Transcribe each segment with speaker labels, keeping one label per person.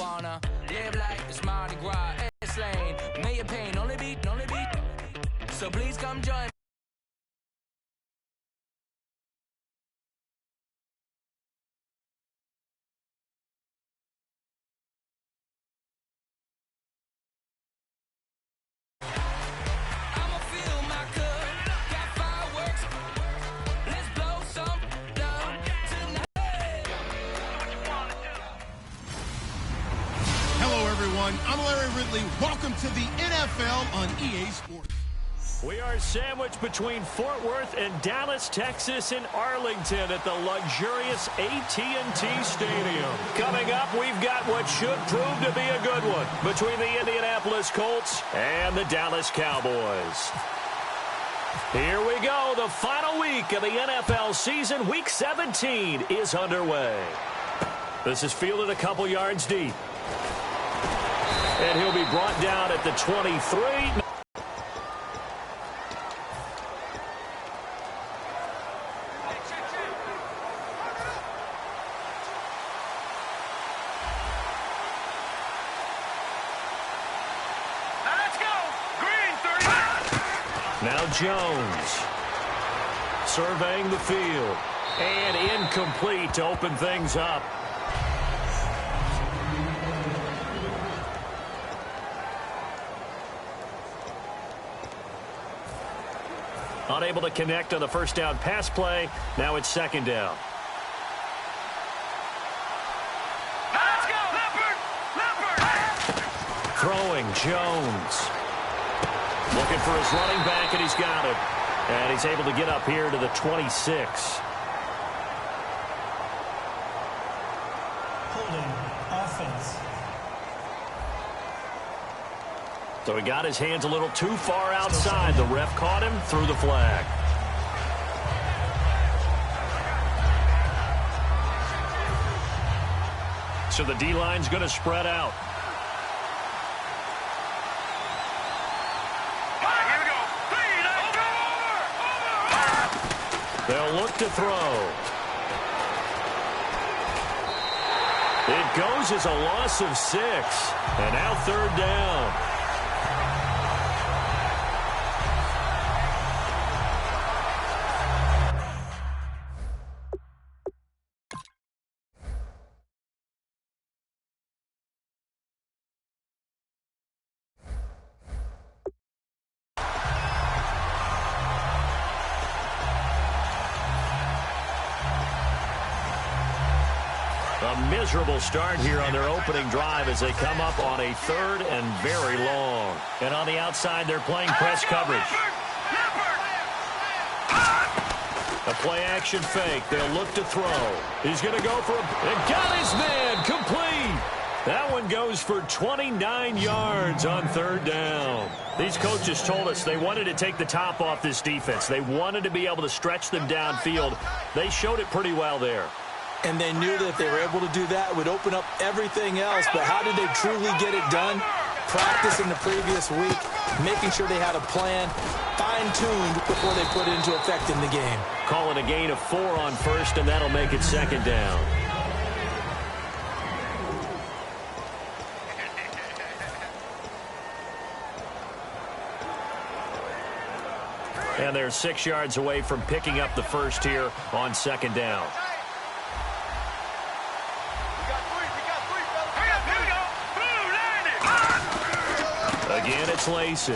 Speaker 1: wanna live like it's Mardi Gras, S-Lane. May your pain only beat. So please come join me.
Speaker 2: I'm Larry Ridley. Welcome to the NFL on EA Sports.
Speaker 3: We are sandwiched between Fort Worth and Dallas, Texas, and Arlington at the luxurious AT&T Stadium. Coming up, we've got what should prove to be a good one between the Indianapolis Colts and the Dallas Cowboys. Here we go. The final week of the NFL season. Week 17 is underway. This is fielded a couple yards deep. And he'll be brought down at the 23.
Speaker 4: Let's go. Green 30.
Speaker 3: Now Jones surveying the field. And incomplete to open things up. Unable to connect on the first down pass play. Now it's second down.
Speaker 4: Let's go. Leopard.
Speaker 3: Throwing Jones. Looking for his running back, and he's got it. And he's able to get up here to the 26.
Speaker 5: Holding offense.
Speaker 3: So he got his hands a little too far outside. The ref caught him, threw the flag. So the D-line's going to spread out.
Speaker 4: Here we go.
Speaker 3: They'll look to throw. It goes as a loss of 6. And now third down. A miserable start here on their opening drive as they come up on a third and very long. And on the outside, they're playing press coverage. A play-action fake. They'll look to throw. He's going to go for and got his man complete. That one goes for 29 yards on third down. These coaches told us they wanted to take the top off this defense. They wanted to be able to stretch them downfield. They showed it pretty well there.
Speaker 6: And they knew that if they were able to do that, it would open up everything else. But how did they truly get it done? Practice in the previous week, making sure they had a plan, fine-tuned before they put it into effect in the game.
Speaker 3: Call it a gain of 4 on first, and that'll make it second down. And they're 6 yards away from picking up the first here on second down. Again, it's Lacey.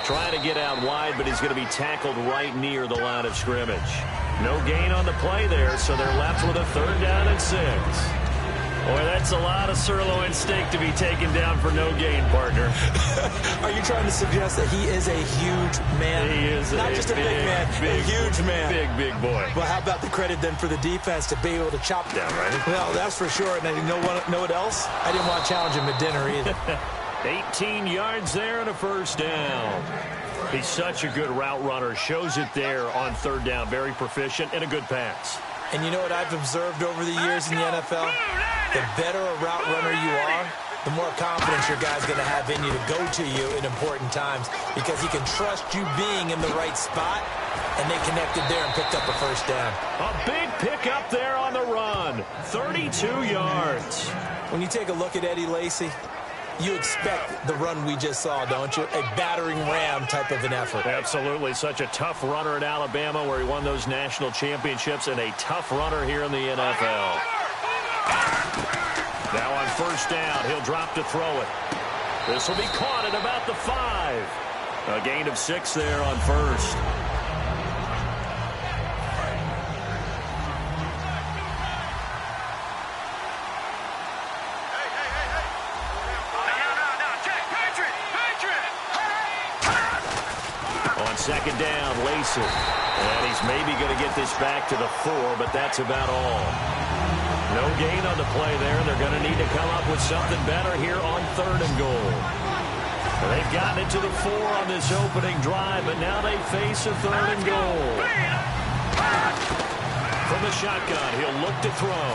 Speaker 3: Trying to get out wide, but he's going to be tackled right near the line of scrimmage. No gain on the play there, so they're left with a third down and 6. Boy, that's a lot of sirloin steak to be taken down for no gain, partner.
Speaker 6: Are you trying to suggest that he is a huge man?
Speaker 3: He is
Speaker 6: not just a big man, a huge man.
Speaker 3: Big boy.
Speaker 6: Well, how about the credit then for the defense to be able to chop
Speaker 3: down, right?
Speaker 6: Well, that's for sure. And you know what else? I didn't want to challenge him at dinner either.
Speaker 3: 18 yards there and a first down. He's such a good route runner. Shows it there on third down. Very proficient and a good pass.
Speaker 6: And you know what I've observed over the years in the NFL? The better a route runner you are, the more confidence your guy's going to have in you to go to you in important times because he can trust you being in the right spot, and they connected there and picked up a first down.
Speaker 3: A big pickup there on the run. 32 yards.
Speaker 6: When you take a look at Eddie Lacy, you expect the run we just saw, don't you? A battering ram type of an effort.
Speaker 3: Absolutely. Such a tough runner at Alabama where he won those national championships, and a tough runner here in the NFL. Now on first down, he'll drop to throw it. This will be caught at about the 5. A gain of 6 there on first. Second down, Lacy. And he's maybe going to get this back to the 4, but that's about all. No gain on the play there, and they're going to need to come up with something better here on 3rd and goal. They've gotten it to the 4 on this opening drive, but now they face a 3rd and goal. From the shotgun, he'll look to throw.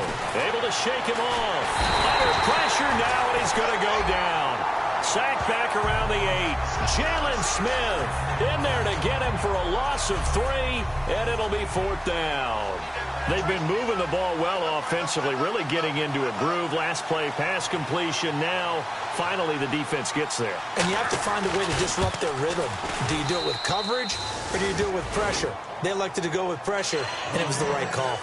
Speaker 3: Able to shake him off. Under pressure now, and he's going to go down. Sacked back around the 8. Jalen Smith in there to get him for a loss of 3, and it'll be 4th down. They've been moving the ball well offensively, really getting into a groove. Last play, pass completion. Now, finally, the defense gets there.
Speaker 6: And you have to find a way to disrupt their rhythm. Do you do it with coverage, or do you do it with pressure? They elected to go with pressure, and it was the right call.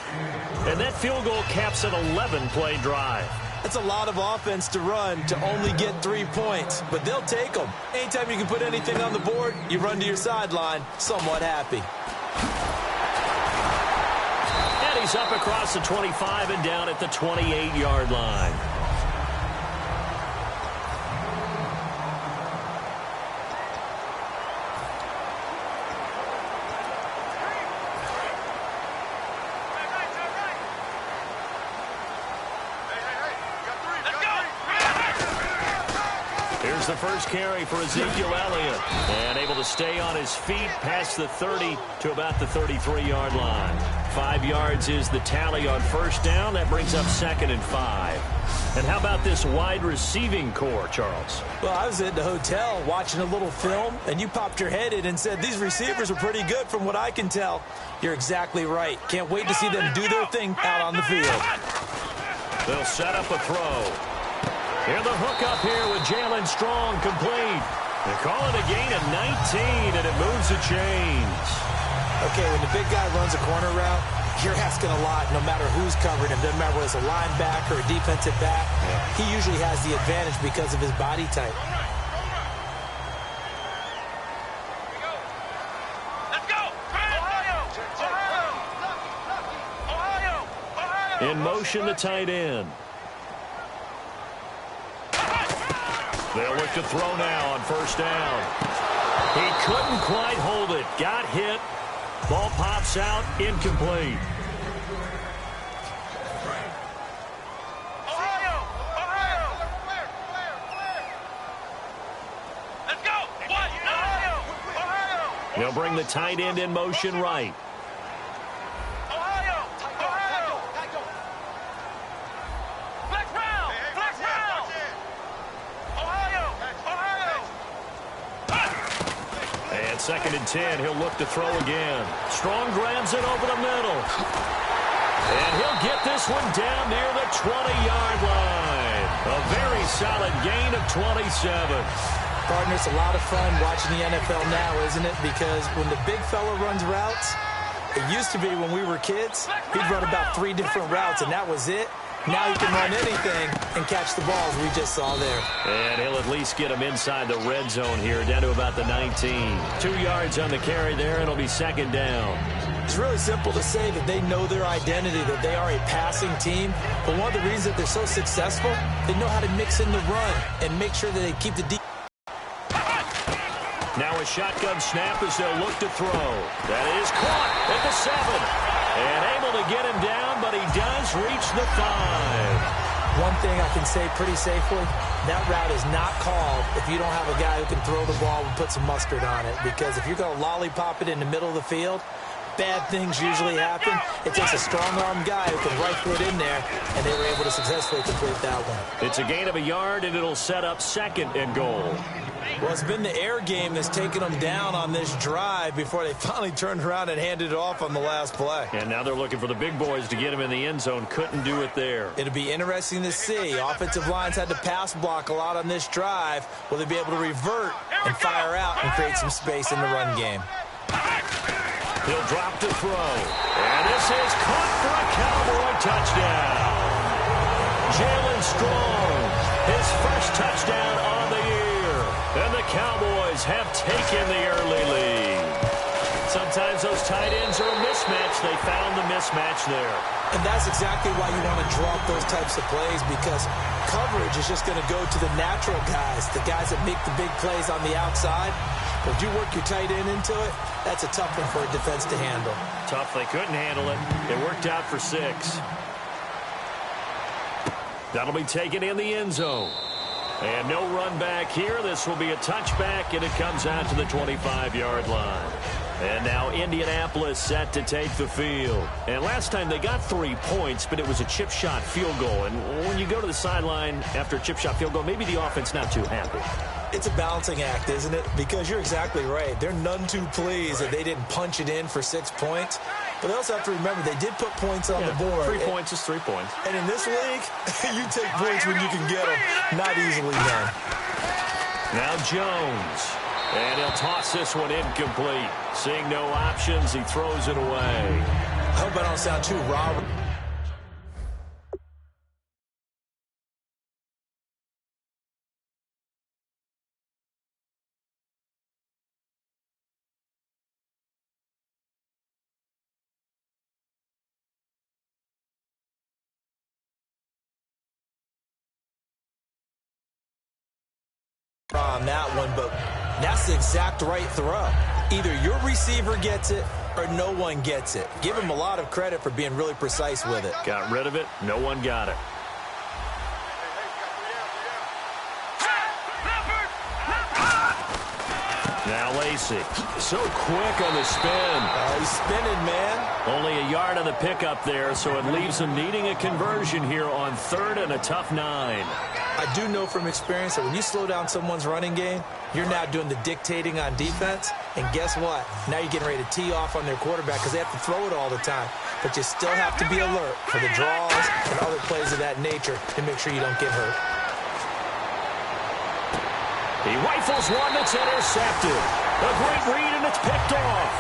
Speaker 3: And that field goal caps an 11-play drive.
Speaker 6: That's a lot of offense to run to only get 3 points, but they'll take them. Anytime you can put anything on the board, you run to your sideline somewhat happy.
Speaker 3: And he's up across the 25 and down at the 28-yard line. Here's the first carry for Ezekiel Elliott. And able to stay on his feet past the 30 to about the 33-yard line. 5 yards is the tally on first down. That brings up 2nd and 5. And how about this wide receiving core, Charles?
Speaker 6: Well, I was at the hotel watching a little film, and you popped your head in and said, these receivers are pretty good from what I can tell. You're exactly right. Can't wait to see them do their thing out on the field.
Speaker 3: They'll set up a throw. Here the hook up here with Jalen Strong complete. They call it a gain of 19, and it moves the chains.
Speaker 6: Okay, when the big guy runs a corner route, you're asking a lot no matter who's covering him. Doesn't matter whether it's a linebacker or a defensive back. He usually has the advantage because of his body type.
Speaker 4: Let's go! Ohio! Ohio! Ohio!
Speaker 3: In motion, the tight end. They'll look to throw now on first down. He couldn't quite hold it. Got hit. Ball pops out. Incomplete.
Speaker 4: Ohio! Ohio! Let's go! What? Ohio! Ohio!
Speaker 3: They'll bring the tight end in motion right.
Speaker 4: Ohio! Ohio! Flex round! Flex round! Ohio! Ohio!
Speaker 3: And 2nd and 10. He'll look to throw again. Strong grabs it over the middle. And he'll get this one down near the 20-yard line. A very solid gain of 27.
Speaker 6: Partner, it's a lot of fun watching the NFL now, isn't it? Because when the big fella runs routes, it used to be when we were kids, he'd run about 3 different routes, and that was it. Now he can run anything and catch the balls we just saw there.
Speaker 3: And he'll at least get him inside the red zone here, down to about the 19. 2 yards on the carry there, and it'll be 2nd down.
Speaker 6: It's really simple to say that they know their identity, that they are a passing team. But one of the reasons that they're so successful, they know how to mix in the run and make sure that they keep the deep.
Speaker 3: Now a shotgun snap as they'll look to throw. That is caught at the 7. And able to get him down, but he does reach the 5.
Speaker 6: One thing I can say pretty safely, that route is not called if you don't have a guy who can throw the ball and put some mustard on it. Because if you're going to lollipop it in the middle of the field, bad things usually happen. It takes a strong-arm guy who can rifle it in there, and they were able to successfully complete that one.
Speaker 3: It's a gain of a yard, and it'll set up 2nd and goal.
Speaker 6: Well, it's been the air game that's taken them down on this drive before they finally turned around and handed it off on the last play.
Speaker 3: And now they're looking for the big boys to get him in the end zone. Couldn't do it there.
Speaker 6: It'll be interesting to see. Offensive lines had to pass block a lot on this drive. Will they be able to revert and fire out and create some space in the run game?
Speaker 3: He'll drop to throw. And this is caught for a Cowboy touchdown. Jalen Strong, his first touchdown on the year. And the Cowboys have taken the early lead. Sometimes those tight ends are a mismatch. They found the mismatch there.
Speaker 6: And that's exactly why you want to draw up those types of plays, because coverage is just going to go to the natural guys, the guys that make the big plays on the outside. But if you work your tight end into it, that's a tough one for a defense to handle.
Speaker 3: Tough. They couldn't handle it. It worked out for 6. That'll be taken in the end zone. And no run back here. This will be a touchback, and it comes out to the 25-yard line. And now Indianapolis set to take the field. And last time they got 3 points, but it was a chip shot field goal. And when you go to the sideline after a chip shot field goal, maybe the offense not too happy.
Speaker 6: It's a balancing act, isn't it? Because you're exactly right. They're none too pleased that they didn't punch it in for 6 points. But they also have to remember they did put points on the board.
Speaker 3: 3 points is 3 points.
Speaker 6: And in this league, you take points when you can get them. Not easily done.
Speaker 3: Now Jones. And he'll toss this one incomplete. Seeing no options, he throws it away.
Speaker 6: I hope I don't sound too raw. On that one, but that's the exact right throw. Either your receiver gets it or no one gets it. Give him a lot of credit for being really precise with it.
Speaker 3: Got rid of it. No one got it. Now Lacey. So quick on the spin.
Speaker 6: He's spinning, man.
Speaker 3: Only a yard on the pickup there, so it leaves him needing a conversion here on 3rd and a tough 9.
Speaker 6: I do know from experience that when you slow down someone's running game, you're now doing the dictating on defense. And guess what? Now you're getting ready to tee off on their quarterback because they have to throw it all the time. But you still have to be alert for the draws and other plays of that nature to make sure you don't get hurt.
Speaker 3: He rifles one that's intercepted. A great read, and it's picked off.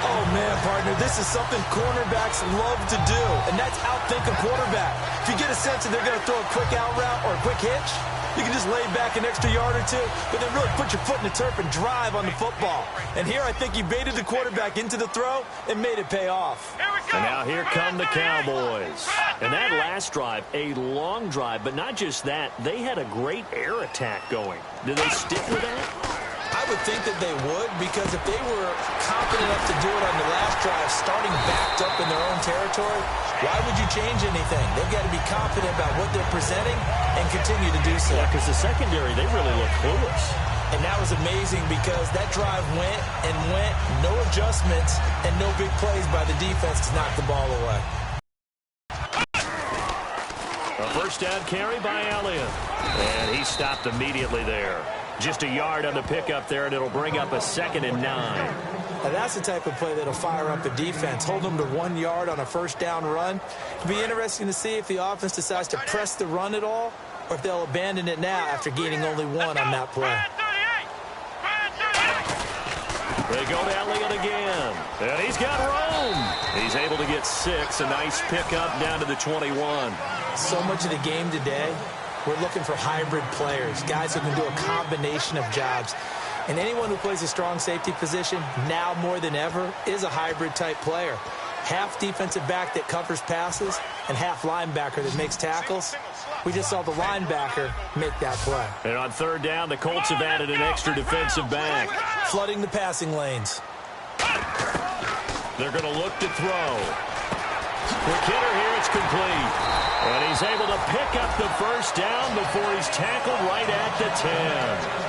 Speaker 6: Oh, man, partner, this is something cornerbacks love to do, and that's outthink a quarterback. If you get a sense that they're going to throw a quick out route or a quick hitch, you can just lay back an extra yard or two, but then really put your foot in the turf and drive on the football. And here I think he baited the quarterback into the throw and made it pay off.
Speaker 3: And now here come the Cowboys. And that last drive, a long drive, but not just that, they had a great air attack going. Did they stick with that?
Speaker 6: I would think that they would, because if they were confident enough to do it on the last drive, starting backed up in their own territory, why would you change anything? They've got to be confident about what they're presenting and continue to do so.
Speaker 3: Yeah, because the secondary, they really look clueless.
Speaker 6: And that was amazing because that drive went and went, no adjustments, and no big plays by the defense to knock the ball away.
Speaker 3: A first down carry by Elliott. And he stopped immediately there. Just a yard on the pickup there, and it'll bring up a 2nd and 9.
Speaker 6: Now that's the type of play that'll fire up a defense. Hold them to 1 yard on a first down run. It'll be interesting to see if the offense decides to press the run at all, or if they'll abandon it now after gaining only 1 on that play.
Speaker 3: They go to Elliott again. And he's got room. He's able to get 6. A nice pickup down to the 21.
Speaker 6: So much of the game today, we're looking for hybrid players, guys who can do a combination of jobs. And anyone who plays a strong safety position, now more than ever, is a hybrid-type player. Half defensive back that covers passes and half linebacker that makes tackles. We just saw the linebacker make that play.
Speaker 3: And on 3rd down, the Colts have added an extra defensive back.
Speaker 6: Flooding the passing lanes.
Speaker 3: They're going to look to throw. Quick hitter here, it's complete. And he's able to pick up the first down before he's tackled right at the 10.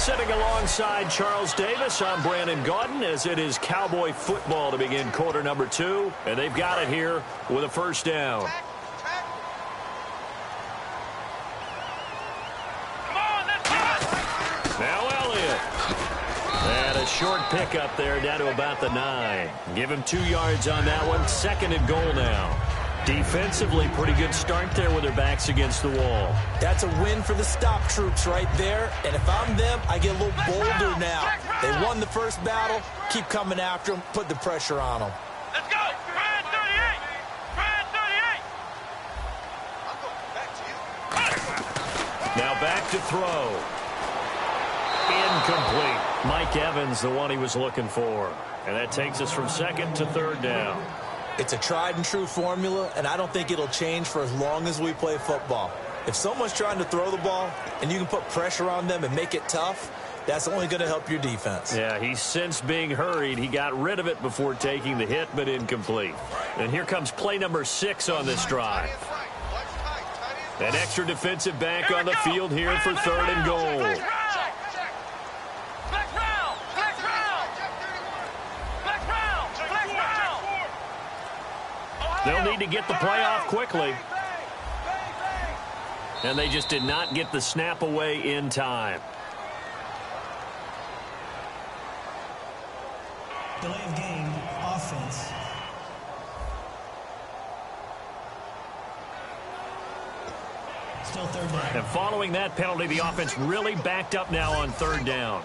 Speaker 3: Sitting alongside Charles Davis, I'm Brandon Gaudin, as it is Cowboy football to begin quarter number 2. And they've got it here with a first down. Now Elliott. And a short pickup there down to about the 9. Give him 2 yards on that one. 2nd and goal now. Defensively, pretty good start there with their backs against the wall.
Speaker 6: That's a win for the stop troops right there. And if I'm them, I get a little bolder now. They won the first battle. Keep coming after them. Put the pressure on them.
Speaker 4: Let's go. Try 38. Try 38.
Speaker 3: Now back to throw. Incomplete. Mike Evans, the one he was looking for. And that takes us from 2nd to 3rd down.
Speaker 6: It's a tried and true formula, and I don't think it'll change for as long as we play football. If someone's trying to throw the ball and you can put pressure on them and make it tough, that's only going to help your defense.
Speaker 3: Yeah, he's since being hurried. He got rid of it before taking the hit, but incomplete. And here comes play number 6 on this drive. An extra defensive back on the field here for 3rd and goal. They'll need to get the play off quickly. And they just did not get the snap away in time.
Speaker 5: Delay of game, offense. Still 3rd down.
Speaker 3: And following that penalty, the offense really backed up now on 3rd down.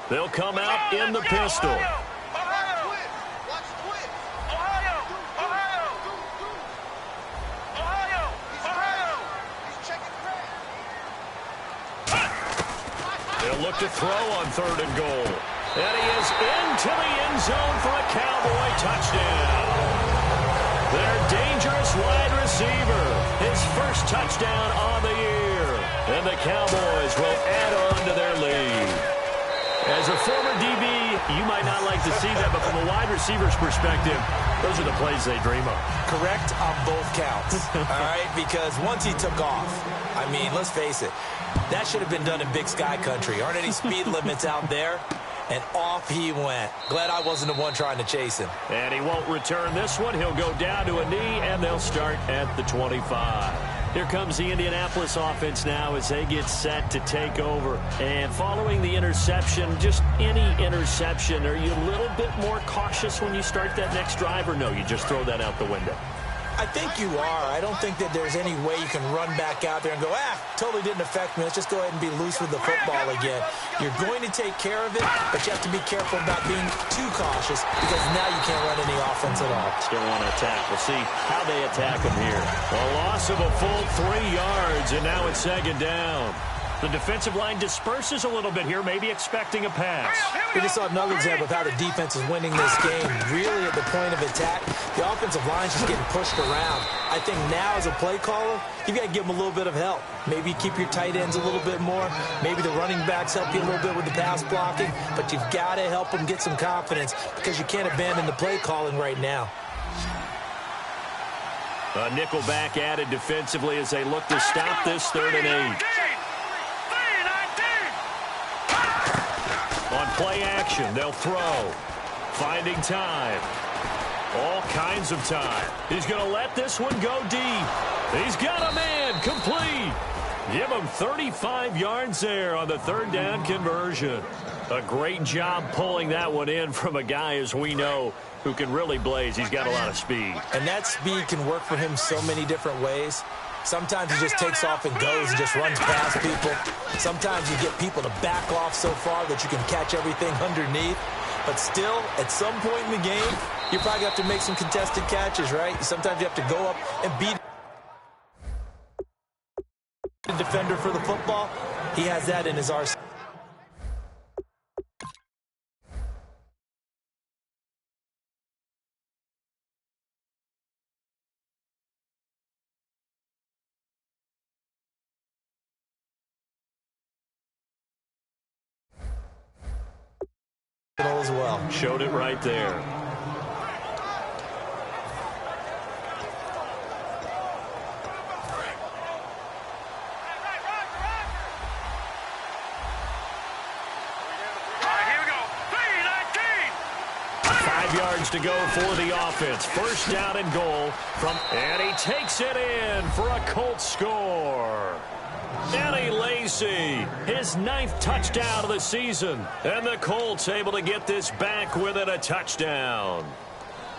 Speaker 3: They'll come out in the pistol. They'll look to throw on 3rd and goal. And he is into the end zone for a Cowboy touchdown. Their dangerous wide receiver, his first touchdown on the year. And the Cowboys will add on to their lead. As a former DB, you might not like to see that, but from a wide receiver's perspective, those are the plays they dream of.
Speaker 6: Correct on both counts, all right? Because once he took off, I mean, let's face it, that should have been done in Big Sky country. Aren't any speed limits out there? And off he went. Glad I wasn't the one trying to chase him.
Speaker 3: And he won't return this one. He'll go down to a knee, and they'll start at the 25. Here comes the Indianapolis offense now as they get set to take over. And following the interception, just any interception, are you a little bit more cautious when you start that next drive, or no, you just throw that out the window?
Speaker 6: I think you are. I don't think that there's any way you can run back out there and go, totally didn't affect me. Let's just go ahead and be loose with the football again. You're going to take care of it, but you have to be careful about being too cautious because now you can't run any offense at all.
Speaker 3: Still want to attack. We'll see how they attack him here. A loss of a full 3 yards, and now it's 2nd down. The defensive line disperses a little bit here, maybe expecting a pass.
Speaker 6: We just saw another example of how the defense is winning this game. Really at the point of attack, the offensive line's just getting pushed around. I think now as a play caller, you've got to give them a little bit of help. Maybe keep your tight ends a little bit more. Maybe the running backs help you a little bit with the pass blocking. But you've got to help them get some confidence because you can't abandon the play calling right now.
Speaker 3: A nickel back added defensively as they look to stop this 3rd and 8. On play action, they'll throw. Finding time. All kinds of time. He's going to let this one go deep. He's got a man. Complete. Give him 35 yards there on the 3rd down conversion. A great job pulling that one in from a guy, as we know, who can really blaze. He's got a lot of speed.
Speaker 6: And that speed can work for him so many different ways. Sometimes he just takes off and goes and just runs past people. Sometimes you get people to back off so far that you can catch everything underneath. But still, at some point in the game, you probably have to make some contested catches, right? Sometimes you have to go up and beat the defender for the football. He has that in his arsenal. As well.
Speaker 3: Showed it right there. 5 yards to go for the offense. First down and goal and he takes it in for a Colts score. Eddie Lacy, his 9th touchdown of the season. And the Colts able to get this back within a touchdown.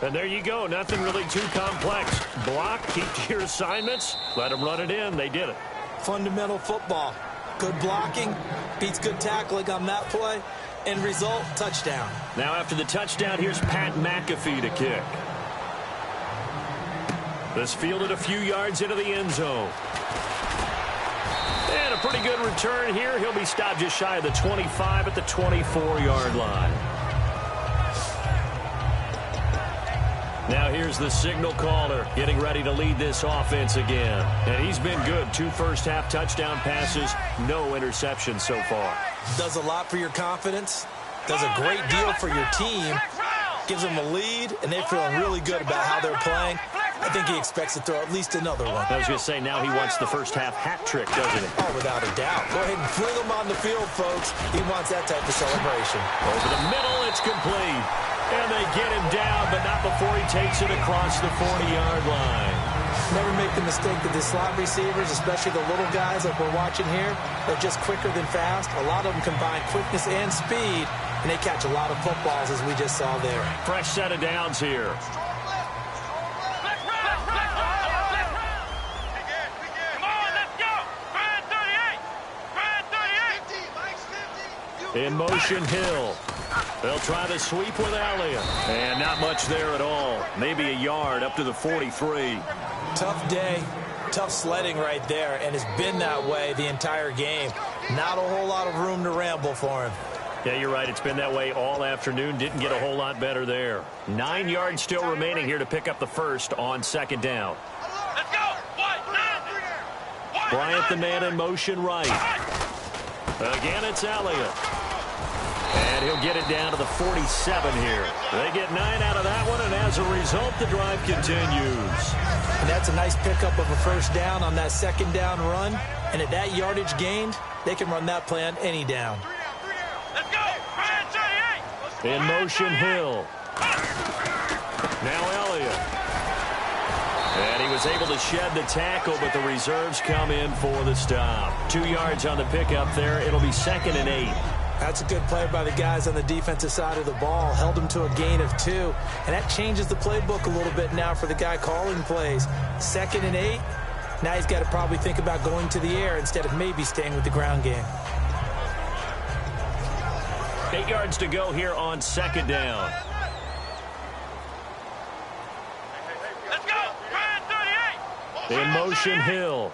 Speaker 3: And there you go. Nothing really too complex. Block, keep to your assignments, let them run it in. They did it.
Speaker 6: Fundamental football. Good blocking beats good tackling on that play. End result, touchdown.
Speaker 3: Now after the touchdown, here's Pat McAfee to kick. This fielded a few yards into the end zone. And a pretty good return here. He'll be stopped just shy of the 25 at the 24-yard line. Now here's the signal caller getting ready to lead this offense again. And he's been good. 2 first-half touchdown passes, no interceptions so far.
Speaker 6: Does a lot for your confidence. Does a great deal for your team. Gives them a lead, and they're feeling really good about how they're playing. I think he expects to throw at least another one.
Speaker 3: I was going to say, now he wants the first-half hat trick, doesn't he?
Speaker 6: Oh, without a doubt. Go ahead and fling him on the field, folks. He wants that type of celebration.
Speaker 3: Over the middle, it's complete. And they get him down, but not before he takes it across the 40-yard line.
Speaker 6: Never make the mistake that the slot receivers, especially the little guys like we're watching here, are just quicker than fast. A lot of them combine quickness and speed, and they catch a lot of footballs, as we just saw there.
Speaker 3: Fresh set of downs here. In motion, Hill. They'll try the sweep with Elliott. And not much there at all. Maybe a yard up to the 43.
Speaker 6: Tough day. Tough sledding right there. And it's been that way the entire game. Not a whole lot of room to ramble for him.
Speaker 3: Yeah, you're right. It's been that way all afternoon. Didn't get a whole lot better there. 9 yards still remaining here to pick up the first on second down.
Speaker 4: Let's go.
Speaker 3: Bryant the man in motion right. Again, it's Elliott. And he'll get it down to the 47 here. They get 9 out of that one, and as a result, the drive continues.
Speaker 6: And that's a nice pickup of a first down on that second down run. And at that yardage gained, they can run that play on any down.
Speaker 4: Let's go.
Speaker 3: In motion, Hill. Now Elliott. And he was able to shed the tackle, but the reserves come in for the stop. 2 yards on the pickup there. It'll be 2nd and 8.
Speaker 6: That's a good play by the guys on the defensive side of the ball. Held them to a gain of 2. And that changes the playbook a little bit now for the guy calling plays. 2nd and 8. Now he's got to probably think about going to the air instead of maybe staying with the ground game.
Speaker 3: 8 yards to go here on second down.
Speaker 4: Let's go. 38.
Speaker 3: In motion, Hill.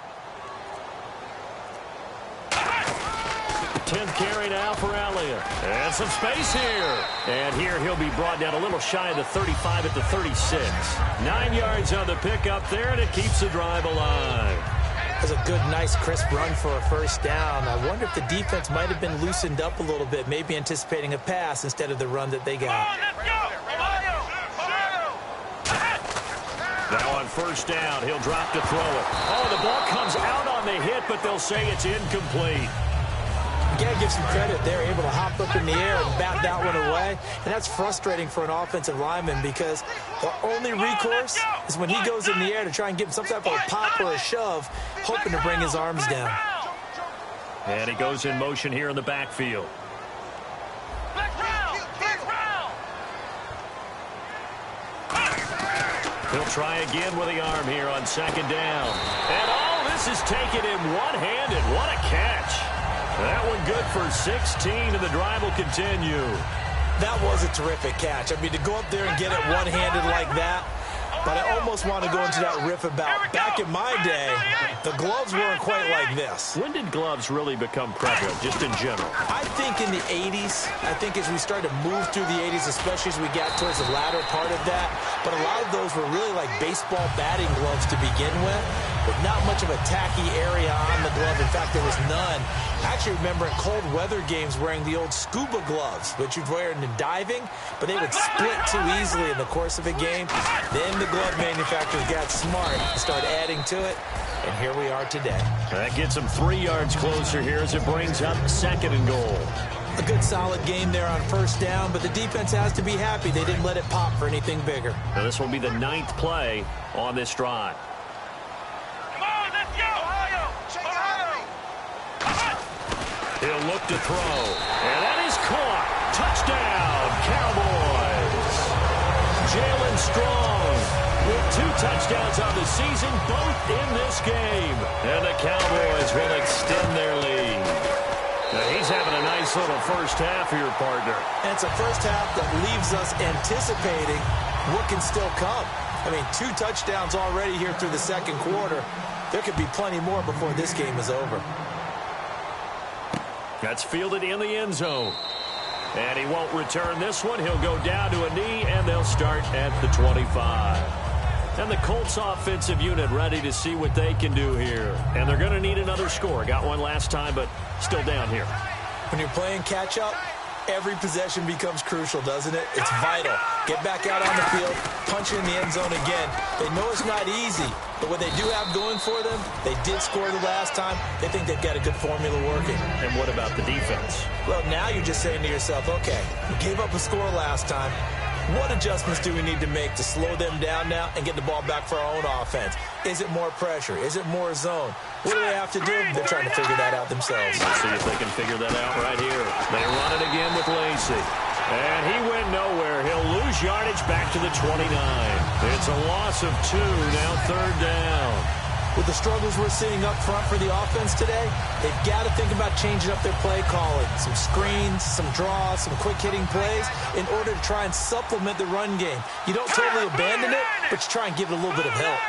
Speaker 3: 10th carry now for Elliott. And some space here. And here he'll be brought down a little shy of the 35 at the 36. 9 yards on the pickup there, and it keeps the drive alive.
Speaker 6: That's a good, nice, crisp run for a first down. I wonder if the defense might have been loosened up a little bit, maybe anticipating a pass instead of the run that they got.
Speaker 3: Now on first down, he'll drop to throw it. Oh, the ball comes out on the hit, but they'll say it's incomplete.
Speaker 6: You got to give some credit. They're able to hop up in the air and bat that one away. And that's frustrating for an offensive lineman because the only recourse is when he goes in the air to try and give him some type of a pop or a shove, hoping to bring his arms down.
Speaker 3: And he goes in motion here in the backfield. He'll try again with the arm here on second down. And oh, this is taken in one-handed. What a catch. That one good for 16, and the drive will continue.
Speaker 6: That was a terrific catch. I mean, to go up there and get it one-handed like that, but I almost want to go into that riff about back in my day, the gloves weren't quite like this.
Speaker 3: When did gloves really become prevalent, just in general?
Speaker 6: I think in the 80s. I think as we started to move through the 80s, especially as we got towards the latter part of that. But a lot of those were really like baseball batting gloves to begin with not much of a tacky area on the glove. In fact, there was none. I actually remember in cold weather games wearing the old scuba gloves, which you'd wear in diving, but they would split too easily in the course of a game. Then the glove manufacturers got smart and started adding to it, and here we are today.
Speaker 3: That gets them 3 yards closer here as it brings up second and goal.
Speaker 6: A good solid game there on first down, but the defense has to be happy they didn't let it pop for anything bigger.
Speaker 3: Now this will be the 9th play on this drive.
Speaker 4: Come on, let's go! Ohio!
Speaker 3: He'll look to throw, and that is caught. Touchdown, Cowboys. Jalen Strong with 2 touchdowns on the season, both in this game. And the Cowboys will extend their lead. Now he's having a nice little first half here, partner.
Speaker 6: And it's a first half that leaves us anticipating what can still come. I mean, 2 touchdowns already here through the second quarter. There could be plenty more before this game is over.
Speaker 3: That's fielded in the end zone. And he won't return this one. He'll go down to a knee, and they'll start at the 25. And the Colts offensive unit ready to see what they can do here. And they're going to need another score. Got one last time, but still down here.
Speaker 6: When you're playing catch-up, every possession becomes crucial, doesn't it? It's vital. Get back out on the field, punch in the end zone again. They know it's not easy, but what they do have going for them, they did score the last time. They think they've got a good formula working.
Speaker 3: And what about the defense?
Speaker 6: Well, now you're just saying to yourself, okay, we gave up a score last time. What adjustments do we need to make to slow them down now and get the ball back for our own offense? Is it more pressure? Is it more zone? What do they have to do? They're trying to figure that out themselves.
Speaker 3: Let's see if they can figure that out right here. They run it again with Lacey. And he went nowhere. He'll lose yardage back to the 29. It's a loss of 2, now 3rd down.
Speaker 6: With the struggles we're seeing up front for the offense today, they've got to think about changing up their play calling. Some screens, some draws, some quick-hitting plays in order to try and supplement the run game. You don't totally abandon it, but you try and give it a little bit of help.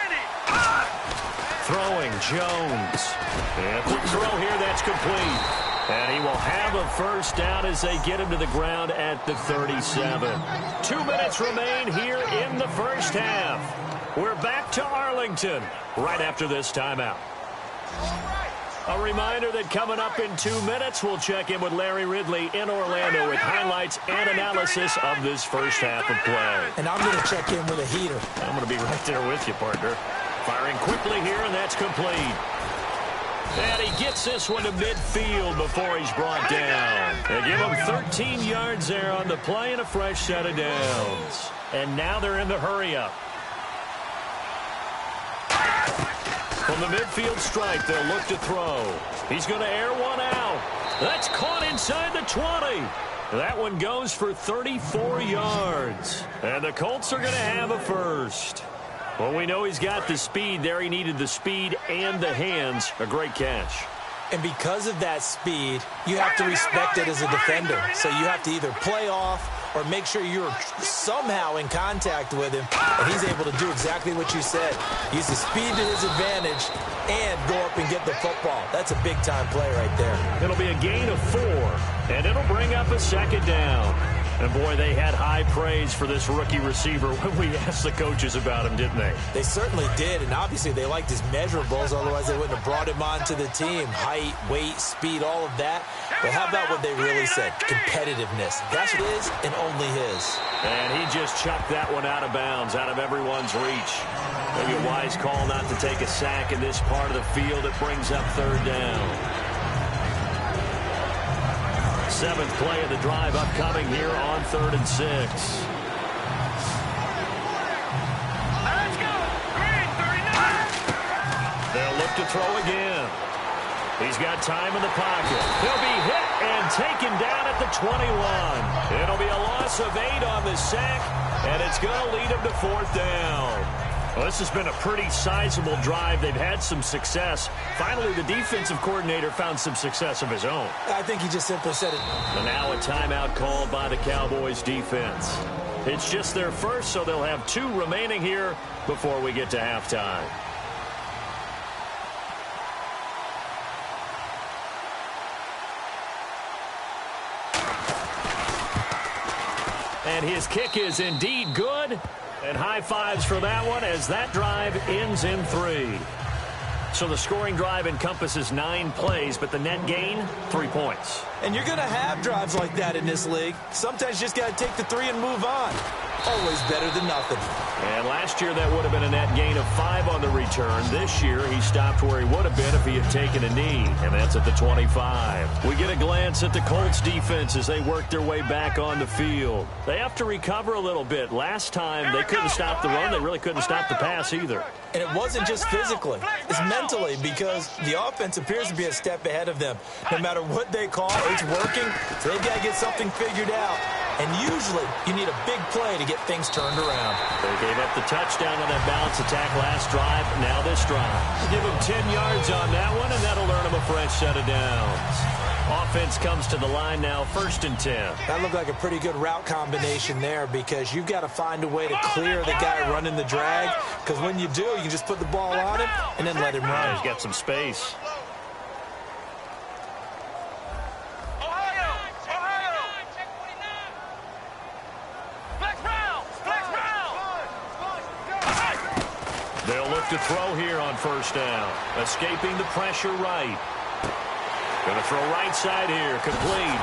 Speaker 3: Throwing, Jones. And a quick throw here, that's complete. And he will have a first down as they get him to the ground at the 37. 2 minutes remain here in the first half. We're back to Arlington right after this timeout. A reminder that coming up in 2 minutes, we'll check in with Larry Ridley in Orlando with highlights and analysis of this first half of play.
Speaker 6: And I'm going to check in with a heater.
Speaker 3: I'm going to be right there with you, partner. Firing quickly here, and that's complete. And he gets this one to midfield before he's brought down. They give him 13 yards there on the play and a fresh set of downs. And now they're in the hurry-up. From the midfield stripe, they'll look to throw. He's going to air one out. That's caught inside the 20. That one goes for 34 yards. And the Colts are going to have a first. Well, we know he's got the speed there. He needed the speed and the hands. A great catch.
Speaker 6: And because of that speed, you have to respect it as a defender. So you have to either play off or make sure you're somehow in contact with him, and he's able to do exactly what you said. Use the speed to his advantage and go up and get the football. That's a big-time play right there.
Speaker 3: It'll be a gain of 4, and it'll bring up a second down. And, boy, they had high praise for this rookie receiver when we asked the coaches about him, didn't they?
Speaker 6: They certainly did, and obviously they liked his measurables. Otherwise, they wouldn't have brought him onto the team. Height, weight, speed, all of that. But how about what they really said? Competitiveness. That's his and only his.
Speaker 3: And he just chucked that one out of bounds, out of everyone's reach. Maybe a wise call not to take a sack in this part of the field. It brings up 3rd down. 7th play of the drive upcoming here on 3rd and 6.
Speaker 4: Let's go! Green, 39!
Speaker 3: They'll look to throw again. He's got time in the pocket. He'll be hit and taken down at the 21. It'll be a loss of 8 on the sack, and it's going to lead him to 4th down. Well, this has been a pretty sizable drive. They've had some success. Finally, the defensive coordinator found some success of his own.
Speaker 6: I think he just simply said it.
Speaker 3: And now a timeout called by the Cowboys defense. It's just their first, so they'll have 2 remaining here before we get to halftime. And his kick is indeed good. And high fives for that one as that drive ends in 3. So the scoring drive encompasses 9 plays, but the net gain, 3 points.
Speaker 6: And you're going to have drives like that in this league. Sometimes you just got to take the 3 and move on. Always better than nothing.
Speaker 3: And last year that would have been a net gain of 5 on the return. This year he stopped where he would have been if he had taken a knee, and that's at the 25. We get a glance at the Colts defense as they work their way back on the field. They have to recover a little bit. Last time they couldn't stop the run. They really couldn't stop the pass either.
Speaker 6: And it wasn't just physically. It's mentally, because the offense appears to be a step ahead of them. No matter what they call, it's working, so they've got to get something figured out. And usually, you need a big play to get things turned around.
Speaker 3: They gave up the touchdown on that balance attack last drive. Now this drive. Give them 10 yards on that one, and that'll earn them a fresh set of downs. Offense comes to the line now, 1st and 10.
Speaker 6: That looked like a pretty good route combination there, because you've got to find a way to clear the guy running the drag, because when you do, you can just put the ball on him and then let him run.
Speaker 3: He's got some space.
Speaker 4: They'll
Speaker 3: look to throw here on 1st down. Escaping the pressure right. Going to throw right side here, complete.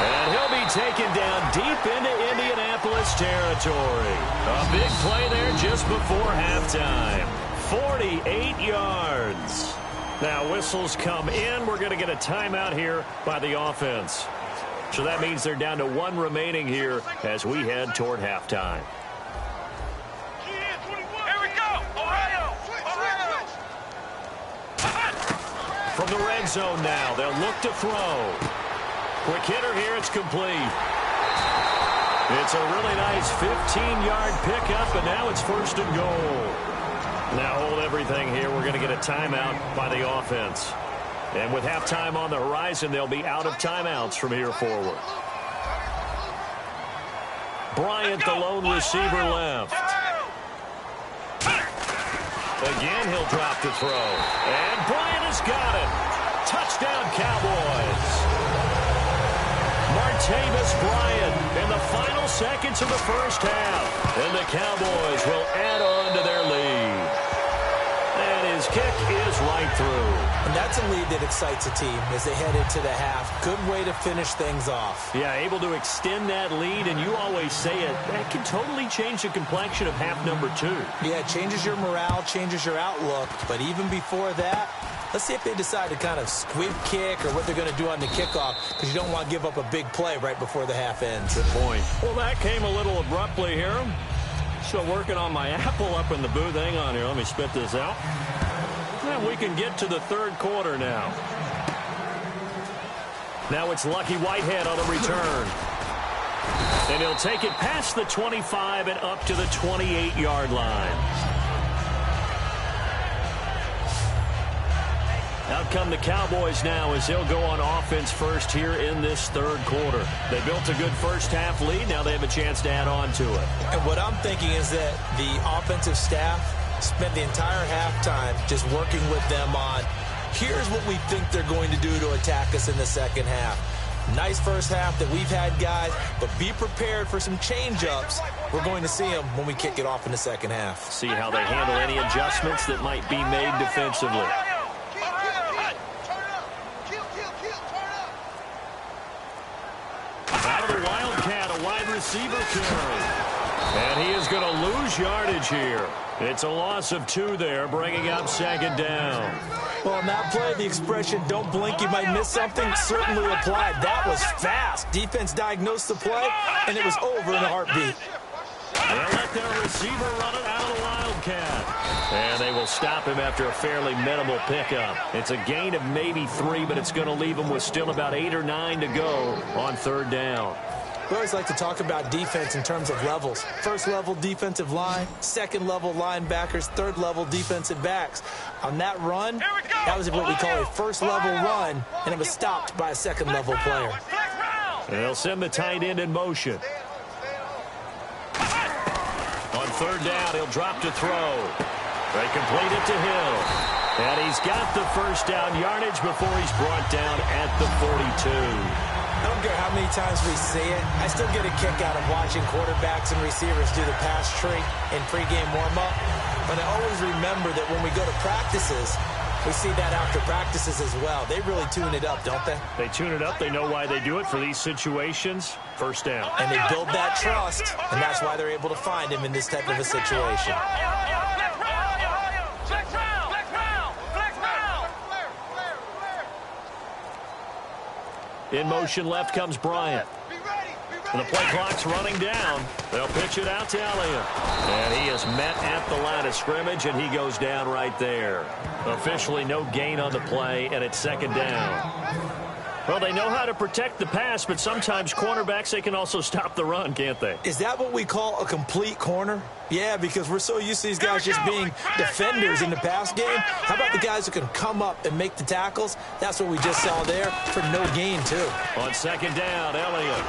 Speaker 3: And he'll be taken down deep into Indianapolis territory. A big play there just before halftime. 48 yards. Now whistles come in. We're going to get a timeout here by the offense. So that means they're down to 1 remaining here as we head toward halftime. From the red zone now, they'll look to throw. Quick hitter here, it's complete. It's a really nice 15-yard pickup, and now it's 1st and goal. Now hold everything here. We're going to get a timeout by the offense. And with halftime on the horizon, they'll be out of timeouts from here forward. Bryant, the lone receiver, left. Again, he'll drop to throw. And Bryant has got it. Touchdown, Cowboys. Martavis Bryant in the final seconds of the 1st half. And the Cowboys will add on to their lead. And his kick is right through.
Speaker 6: And that's a lead that excites a team as they head into the half. Good way to finish things off.
Speaker 3: Yeah, able to extend that lead, and you always say it, that can totally change the complexion of half number 2.
Speaker 6: Yeah, it changes your morale, changes your outlook. But even before that, let's see if they decide to kind of squib kick or what they're going to do on the kickoff, because you don't want to give up a big play right before the half ends.
Speaker 3: Good point. Well, that came a little abruptly here. Still working on my apple up in the booth. Hang on here. Let me spit this out. And we can get to the 3rd quarter now. Now it's Lucky Whitehead on the return. And he'll take it past the 25 and up to the 28-yard line. Out come the Cowboys now as they'll go on offense first here in this 3rd quarter. They built a good 1st half lead. Now they have a chance to add on to it.
Speaker 6: And what I'm thinking is that the offensive staff spent the entire halftime just working with them on, here's what we think they're going to do to attack us in the 2nd half. Nice 1st half that we've had, guys, but be prepared for some change-ups. We're going to see them when we kick it off in the 2nd half.
Speaker 3: See how they handle any adjustments that might be made defensively. Out of the Wildcat, a wide receiver carry. And he is going to lose yardage here. It's a loss of 2 there, bringing up 2nd down.
Speaker 6: Well, on that play, the expression, don't blink, you might miss something, certainly applied. That was fast. Defense diagnosed the play, and it was over in a heartbeat.
Speaker 3: They'll let their receiver run it out of the Wildcat. And they will stop him after a fairly minimal pickup. It's a gain of maybe 3, but it's going to leave him with still about 8 or 9 to go on 3rd down.
Speaker 6: We always like to talk about defense in terms of levels. 1st level defensive line, 2nd level linebackers, 3rd level defensive backs. On that run, that was what we call a 1st level run, and it was stopped by a 2nd level player.
Speaker 3: They'll send the tight end in motion. On 3rd down, he'll drop to throw. They complete it to Hill. And he's got the 1st down yardage before he's brought down at the 42.
Speaker 6: I don't care how many times we see it. I still get a kick out of watching quarterbacks and receivers do the pass tree in pregame warm-up. But I always remember that when we go to practices, We see that after practices as well. They really tune it up, don't they?
Speaker 3: They tune it up. They know why they do it for these situations. First down.
Speaker 6: And they build that trust, and that's why they're able to find him in this type of a situation.
Speaker 3: In motion left comes Bryant. And the play clock's running down. They'll pitch it out to Elliott. And he is met at the line of scrimmage, and he goes down right there. Officially no gain on the play, and it's second down. Well, they know how to protect the pass, but sometimes cornerbacks, they can also stop the run, can't they?
Speaker 6: Is that what we call a complete corner? Yeah, because we're so used to these guys just being defenders in the pass game. How about the guys who can come up and make the tackles? That's what we just saw there for no gain, too.
Speaker 3: On second down, Elliott.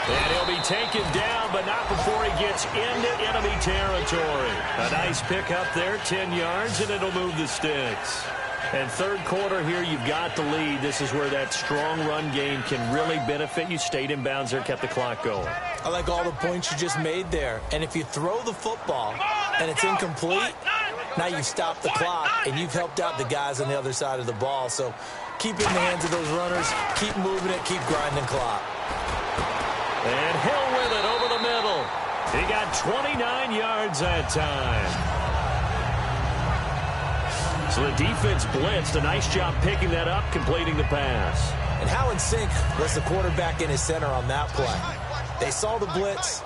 Speaker 3: And he'll be taken down, but not before he gets into enemy territory. A nice pickup there, 10 yards, and it'll move the sticks. And third quarter here, you've got the lead. This is where that strong run game can really benefit you. Stayed in bounds there, kept the clock going.
Speaker 6: I like all the points you just made there. And if you throw the football and it's incomplete, now you stop the clock, and you've helped out the guys on the other side of the ball. So keep it in the hands of those runners. Keep moving it. Keep grinding clock.
Speaker 3: And Hill with it over the middle. He got 29 yards that time. So the defense blitzed. A nice job picking that up, completing the pass.
Speaker 6: And how in sync was the quarterback in his center on that play? They saw the blitz,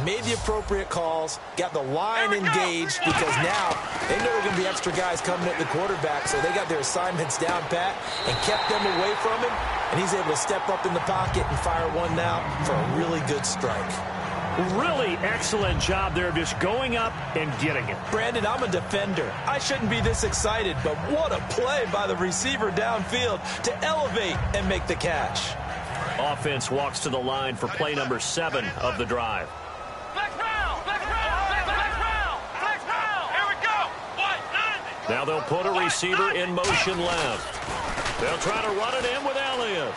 Speaker 6: made the appropriate calls, got the line engaged because now they know there are going to be extra guys coming at the quarterback, so they got their assignments down pat and kept them away from him, and he's able to step up in the pocket and fire one now for a really good strike.
Speaker 3: Really excellent job there of just going up and getting it.
Speaker 6: Brandon, I'm a defender. I shouldn't be this excited, but what a play by the receiver downfield to elevate and make the catch.
Speaker 3: Offense walks to the line for play number 7 of the drive. Now they'll put a receiver in motion left. They'll try to run it in with Elliott.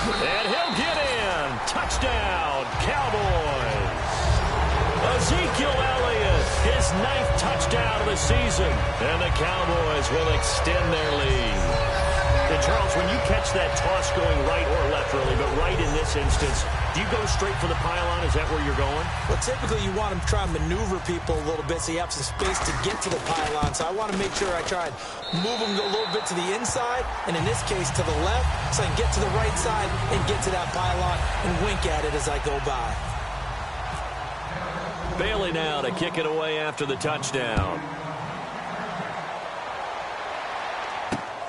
Speaker 3: And he'll get in. Touchdown, Cowboys. Ezekiel Elliott, his 9th touchdown of the season. And the Cowboys will extend their lead. And Charles, when you catch that toss going right or left, really, but right in this instance, do you go straight for the pylon? Is that where you're going?
Speaker 6: Well, typically you want to try and maneuver people a little bit so you have some space to get to the pylon. So I want to make sure I try and move them a little bit to the inside, and in this case to the left, so I can get to the right side and get to that pylon and wink at it as I go by.
Speaker 3: Bailey now to kick it away after the touchdown.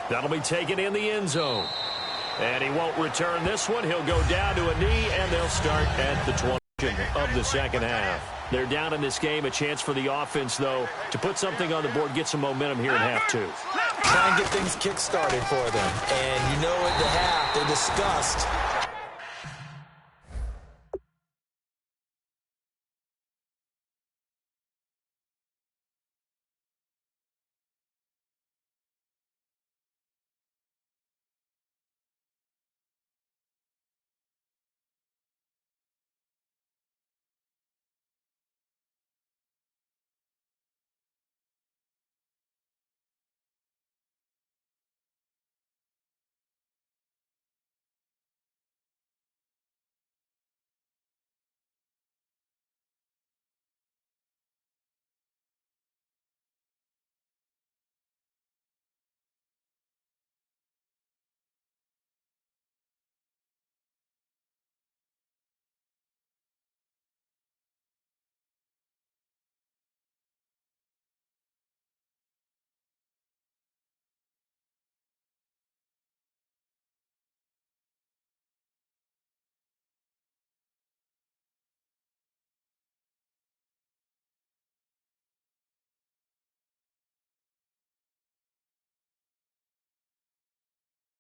Speaker 3: That'll be taken in the end zone. And he won't return this one. He'll go down to a knee, and they'll start at the 20 of the second half. They're down in this game. A chance for the offense, though, to put something on the board, get some momentum here in half 2.
Speaker 6: Try and get things kick-started for them. And you know at the half, they discussed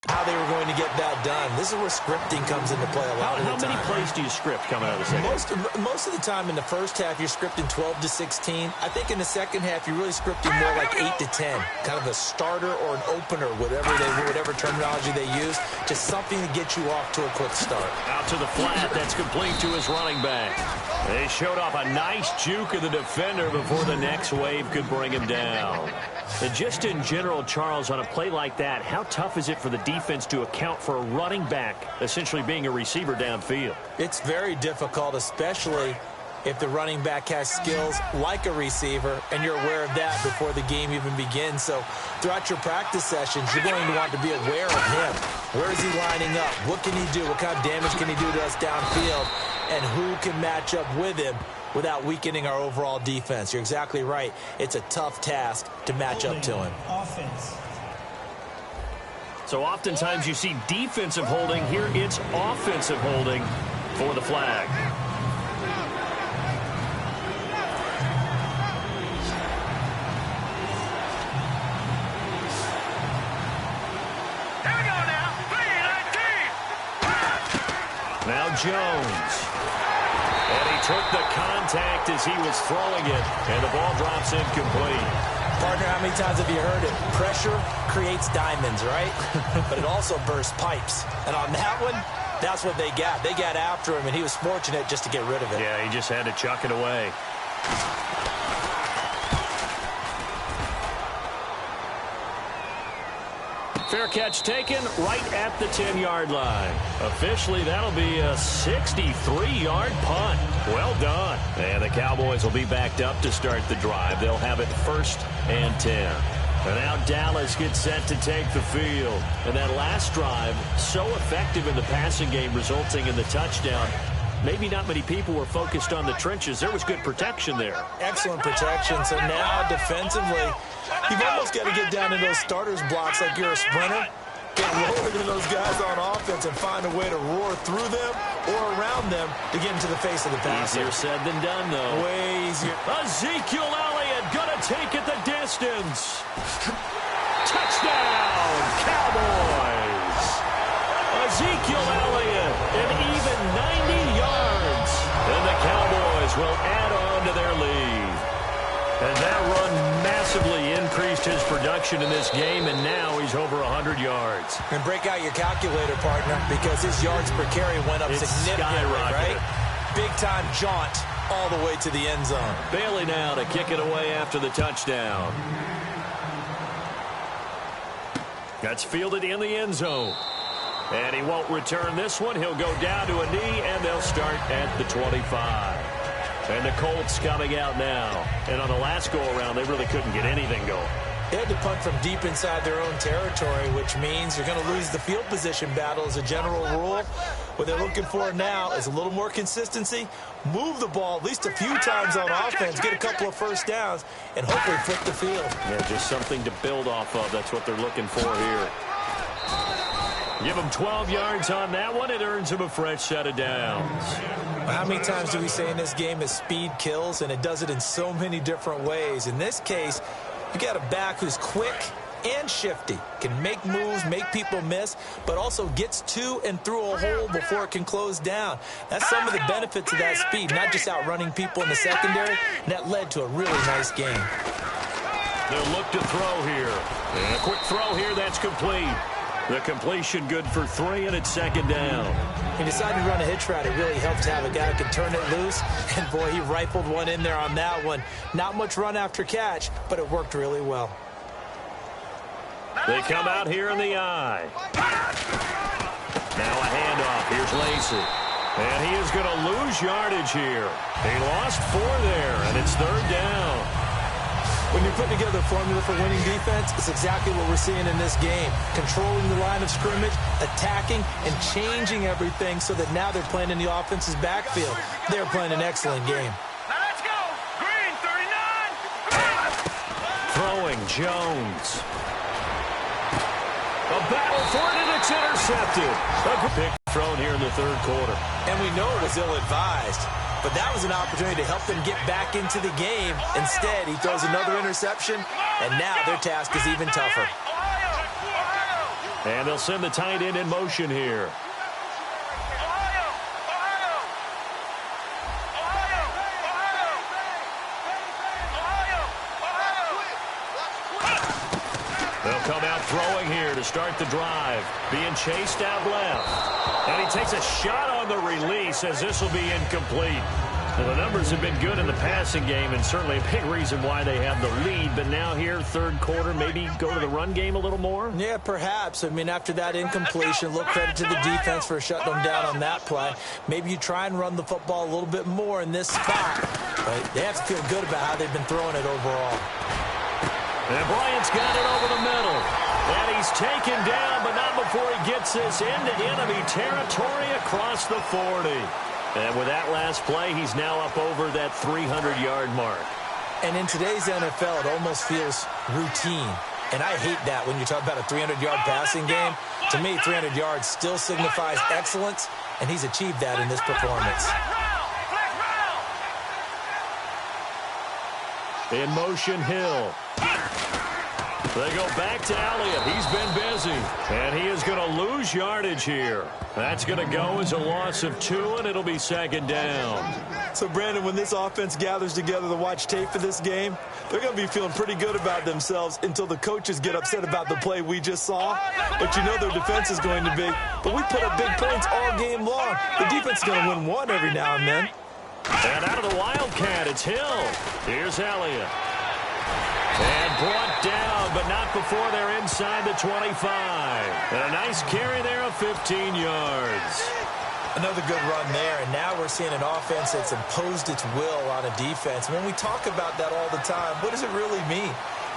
Speaker 6: how they were going to get that done. This is where scripting comes into play a lot of the time.
Speaker 3: How many plays do you script coming out of the second?
Speaker 6: Most of the time in the first half, you're scripting 12 to 16. I think in the second half, you're really scripting more like 8 to 10. Kind of a starter or an opener, whatever terminology they use. Just something to get you off to a quick start.
Speaker 3: Out to the flat. That's complete to his running back. They showed off a nice juke of the defender before the next wave could bring him down. And just in general, Charles, on a play like that, how tough is it for the defense to account for a running back essentially being a receiver downfield?
Speaker 6: It's very difficult, especially if the running back has skills like a receiver, and you're aware of that before the game even begins. So throughout your practice sessions, you're going to want to be aware of him. Where is he lining up? What can he do? What kind of damage can he do to us downfield? And who can match up with him without weakening our overall defense? You're exactly right. It's a tough task to match up to him.
Speaker 5: Offense.
Speaker 3: So oftentimes you see defensive holding. Here it's offensive holding for the flag. Now Jones. And he took the contact as he was throwing it, and the ball drops incomplete.
Speaker 6: Partner, how many times have you heard it? Pressure creates diamonds, right? But it also bursts pipes. And on that one, that's what they got. They got after him, and he was fortunate just to get rid of it.
Speaker 3: Yeah, he just had to chuck it away. Fair catch taken right at the 10-yard line. Officially, that'll be a 63-yard punt. Well done. And the Cowboys will be backed up to start the drive. They'll have it 1st and 10. And now Dallas gets set to take the field. And that last drive, so effective in the passing game, resulting in the touchdown. Maybe not many people were focused on the trenches. There was good protection there.
Speaker 6: Excellent protection. So now defensively, you've almost got to get down to those starters blocks like you're a sprinter. Get lower than those guys on offense and find a way to roar through them or around them to get into the face of the passer.
Speaker 3: Easier said than done, though.
Speaker 6: Way easier.
Speaker 3: Ezekiel Elliott gonna take it the distance. Touchdown, Cowboys. Ezekiel Elliott, an even 90 yards. And the Cowboys will add on to their lead. And that run massively increased his production in this game, and now he's over 100 yards.
Speaker 6: And break out your calculator, partner, because his yards per carry went up significantly, right? Big-time jaunt all the way to the end zone.
Speaker 3: Bailey now to kick it away after the touchdown. That's fielded in the end zone. And he won't return this one. He'll go down to a knee, and they'll start at the 25. And the Colts coming out now. And on the last go-around, they really couldn't get anything going.
Speaker 6: They had to punt from deep inside their own territory, which means you're going to lose the field position battle as a general rule. What they're looking for now is a little more consistency, move the ball at least a few times on offense, get a couple of first downs, and hopefully flip the field.
Speaker 3: Yeah, just something to build off of. That's what they're looking for here. Give him 12 yards on that one. It earns him a fresh set of downs.
Speaker 6: How many times do we say in this game that speed kills, and it does it in so many different ways? In this case, you got a back who's quick and shifty, can make moves, make people miss, but also gets to and through a hole before it can close down. That's some of the benefits of that speed, not just outrunning people in the secondary, and that led to a really nice game.
Speaker 3: They'll look to throw here. And a quick throw here, that's complete. The completion good for 3, and it's 2nd down.
Speaker 6: He decided to run a hitch route. It really helps to have a guy who can turn it loose. And, boy, he rifled one in there on that one. Not much run after catch, but it worked really well.
Speaker 3: They come out here in the eye. Now a handoff. Here's Lacey. And he is going to lose yardage here. He lost 4 there, and it's 3rd down.
Speaker 6: When you're putting together a formula for winning defense, it's exactly what we're seeing in this game. Controlling the line of scrimmage, attacking, and changing everything so that now they're playing in the offense's backfield. They're playing an excellent game.
Speaker 4: Now let's go. Green, 39.
Speaker 3: Throwing Jones. A battle for it, and it's intercepted. A pick thrown here in the 3rd quarter.
Speaker 6: And we know it was ill-advised. But that was an opportunity to help them get back into the game. Instead, he throws another interception, and now their task is even tougher.
Speaker 3: And they'll send the tight end in motion here. They'll come out throwing here to start the drive. Being chased out left. And he takes a shot on the release as this will be incomplete. Well, the numbers have been good in the passing game, and certainly a big reason why they have the lead. But now here, third quarter, maybe go to the run game a little more?
Speaker 6: Yeah, perhaps. I mean, after that incompletion, a little credit to the defense for shutting them down on that play. Maybe you try and run the football a little bit more in this spot. But they have to feel good about how they've been throwing it overall.
Speaker 3: And Bryant's got it over the middle. And he's taken down, but not before he gets this into enemy territory across the 40. And with that last play, he's now up over that 300-yard mark.
Speaker 6: And in today's NFL, it almost feels routine. And I hate that when you talk about a 300-yard passing game. To me, 300 yards still signifies excellence, and he's achieved that in this performance.
Speaker 3: In motion, Hill. They go back to Elliott. He's been busy. And he is going to lose yardage here. That's going to go as a loss of 2, and it'll be second down.
Speaker 6: So, Brandon, when this offense gathers together to watch tape for this game, they're going to be feeling pretty good about themselves until the coaches get upset about the play we just saw. But you know their defense is going to be. But we put up big points all game long. The defense is going to win one every now and then.
Speaker 3: And out of the Wildcat, it's Hill. Here's Elliott. And brought down, but not before they're inside the 25. And a nice carry there of 15 yards.
Speaker 6: Another good run there, and now we're seeing an offense that's imposed its will on a defense. When we talk about that all the time, what does it really mean?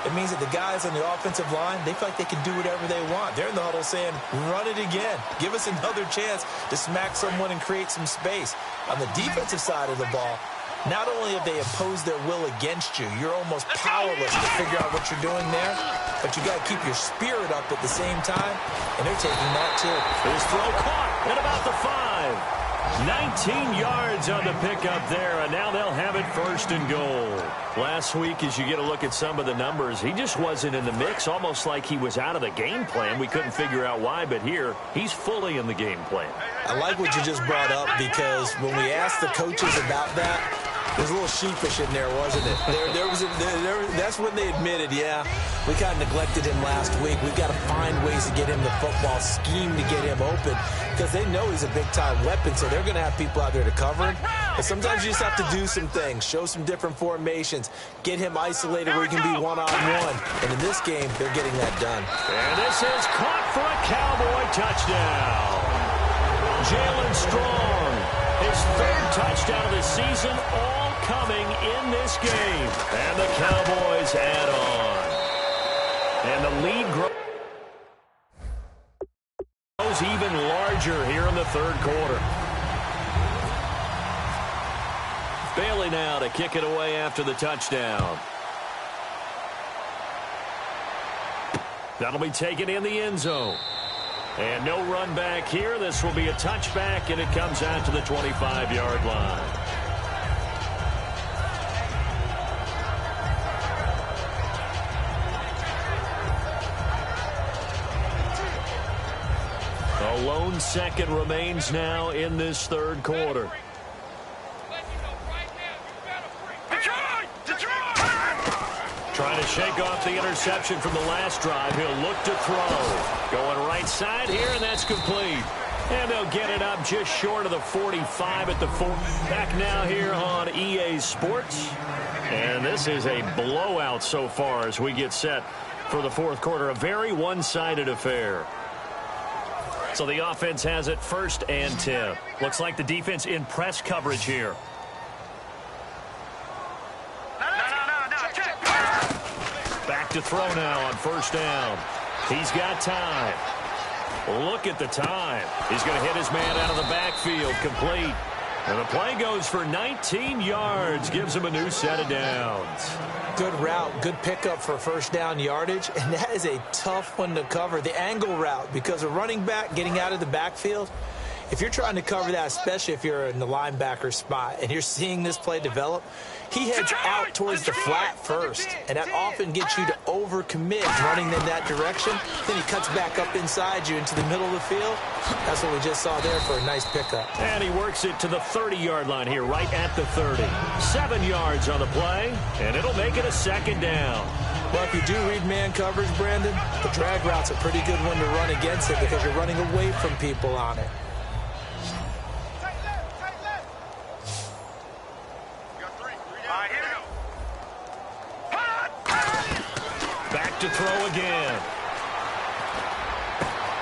Speaker 6: It means that the guys on the offensive line, they feel like they can do whatever they want. They're in the huddle saying, run it again. Give us another chance to smack someone and create some space. On the defensive side of the ball, not only have they imposed their will against you, you're almost powerless to figure out what you're doing there, but you got to keep your spirit up at the same time, and they're taking that too.
Speaker 3: His throw caught at about the 5. 19 yards on the pickup there, and now they'll have it first and goal. Last week, as you get a look at some of the numbers, he just wasn't in the mix, almost like he was out of the game plan. We couldn't figure out why, but here, he's fully in the game plan.
Speaker 6: I like what you just brought up, because when we asked the coaches about that, it was a little sheepish in there, wasn't it? That's when they admitted, yeah, we kind of neglected him last week. We've got to find ways to get him the football, scheme to get him open, because they know he's a big-time weapon, so they're going to have people out there to cover him. But sometimes you just have to do some things, show some different formations, get him isolated where he can be one-on-one. And in this game, they're getting that done.
Speaker 3: And this is caught for a Cowboy touchdown. Jalen Strong, his third touchdown of the season, all coming in this game. And the Cowboys add on. And the lead grows even larger here in the third quarter. Bailey now to kick it away after the touchdown. That'll be taken in the end zone. And no run back here. This will be a touchback, and it comes out to the 25-yard line. A lone second remains now in this third quarter. Trying to shake off the interception from the last drive. He'll look to throw. Going right side here, and that's complete. And they'll get it up just short of the 45 at the 4. Back now here on EA Sports. And this is a blowout so far as we get set for the fourth quarter. A very one-sided affair. So the offense has it first and 10. Looks like the defense in press coverage here. Back to throw now on first down. He's got time. Look at the time. He's going to hit his man out of the backfield. Complete. And the play goes for 19 yards. Gives him a new set of downs.
Speaker 6: Good route. Good pickup for first down yardage. And that is a tough one to cover. The angle route, because a running back getting out of the backfield, if you're trying to cover that, especially if you're in the linebacker spot and you're seeing this play develop, he heads out towards the flat first, and that often gets you to overcommit running in that direction. Then he cuts back up inside you into the middle of the field. That's what we just saw there for a nice pickup.
Speaker 3: And he works it to the 30-yard line here, right at the 30. 7 yards on the play, and it'll make it a second down.
Speaker 6: Well, if you do read man coverage, Brandon, the drag route's a pretty good one to run against it because you're running away from people on it.
Speaker 3: to throw again.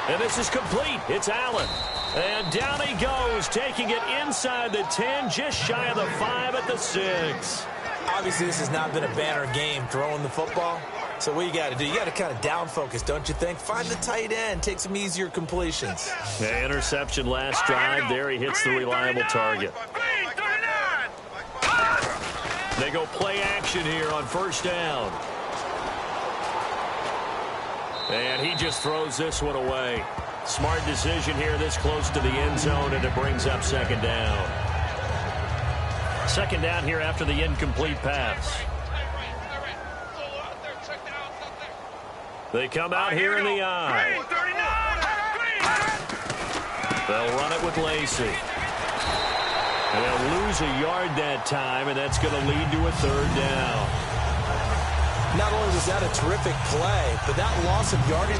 Speaker 3: And this is complete. It's Allen. And down he goes, taking it inside the 10, just shy of the 5 at the 6.
Speaker 6: Obviously, this has not been a banner game throwing the football. So what you got to do, you got to kind of down focus, don't you think? Find the tight end, take some easier completions.
Speaker 3: Yeah, interception last drive. There he hits the reliable target. They go play action here on first down. And he just throws this one away. Smart decision here this close to the end zone, and it brings up second down. Second down here after the incomplete pass. They come out here in the eye. They'll run it with Lacey. And they'll lose a yard that time, and that's going to lead to a third down.
Speaker 6: Not only was that a terrific play, but that loss of yardage.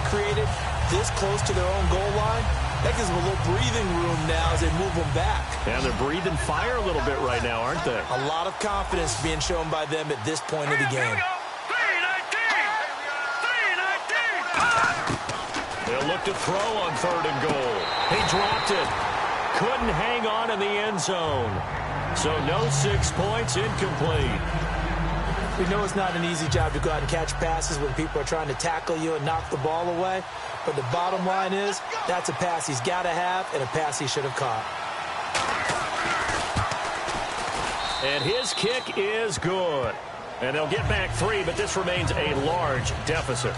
Speaker 6: Created this close to their own goal line, that gives them a little breathing room now as they move them back.
Speaker 3: And they're breathing fire a little bit right now, aren't they?
Speaker 6: A lot of confidence being shown by them at this point of the game.
Speaker 3: They'll look to throw on third and goal. He dropped it. Couldn't hang on in the end zone. So no 6 points, incomplete.
Speaker 6: We know it's not an easy job to go out and catch passes when people are trying to tackle you and knock the ball away. But the bottom line is, that's a pass he's got to have and a pass he should have caught.
Speaker 3: And his kick is good. And they'll get back 3, but this remains a large deficit.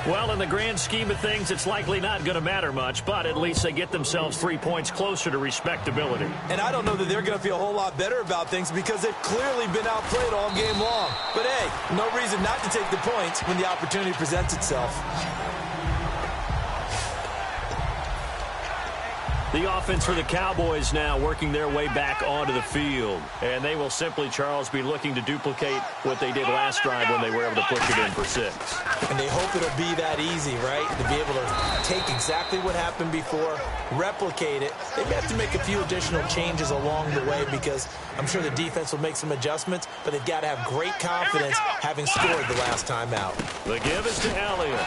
Speaker 3: Well, in the grand scheme of things, it's likely not going to matter much, but at least they get themselves 3 points closer to respectability.
Speaker 6: And I don't know that they're going to feel a whole lot better about things because they've clearly been outplayed all game long. But, hey, no reason not to take the points when the opportunity presents itself.
Speaker 3: The offense for the Cowboys now working their way back onto the field. And they will simply, Charles, be looking to duplicate what they did last drive when they were able to push it in for 6.
Speaker 6: And they hope it'll be that easy, right? To be able to take exactly what happened before, replicate it. They may have to make a few additional changes along the way because I'm sure the defense will make some adjustments, but they've got to have great confidence having scored the last time out.
Speaker 3: The give is to Elliott.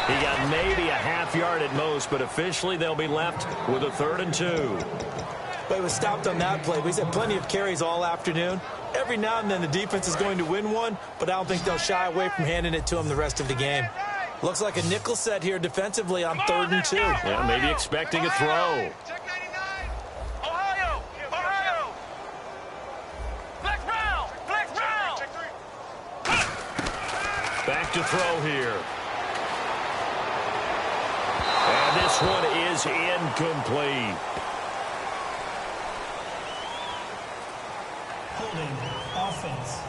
Speaker 3: He got maybe a half yard at most, but officially they'll be left with a 3rd and 2.
Speaker 6: But he was stopped on that play. But he's had plenty of carries all afternoon. Every now and then the defense is going to win one, but I don't think they'll shy away from handing it to him the rest of the game. Looks like a nickel set here defensively on 3rd and 2.
Speaker 3: Yeah, maybe expecting a throw. Back to throw here. And this one is incomplete.
Speaker 5: Holding offense.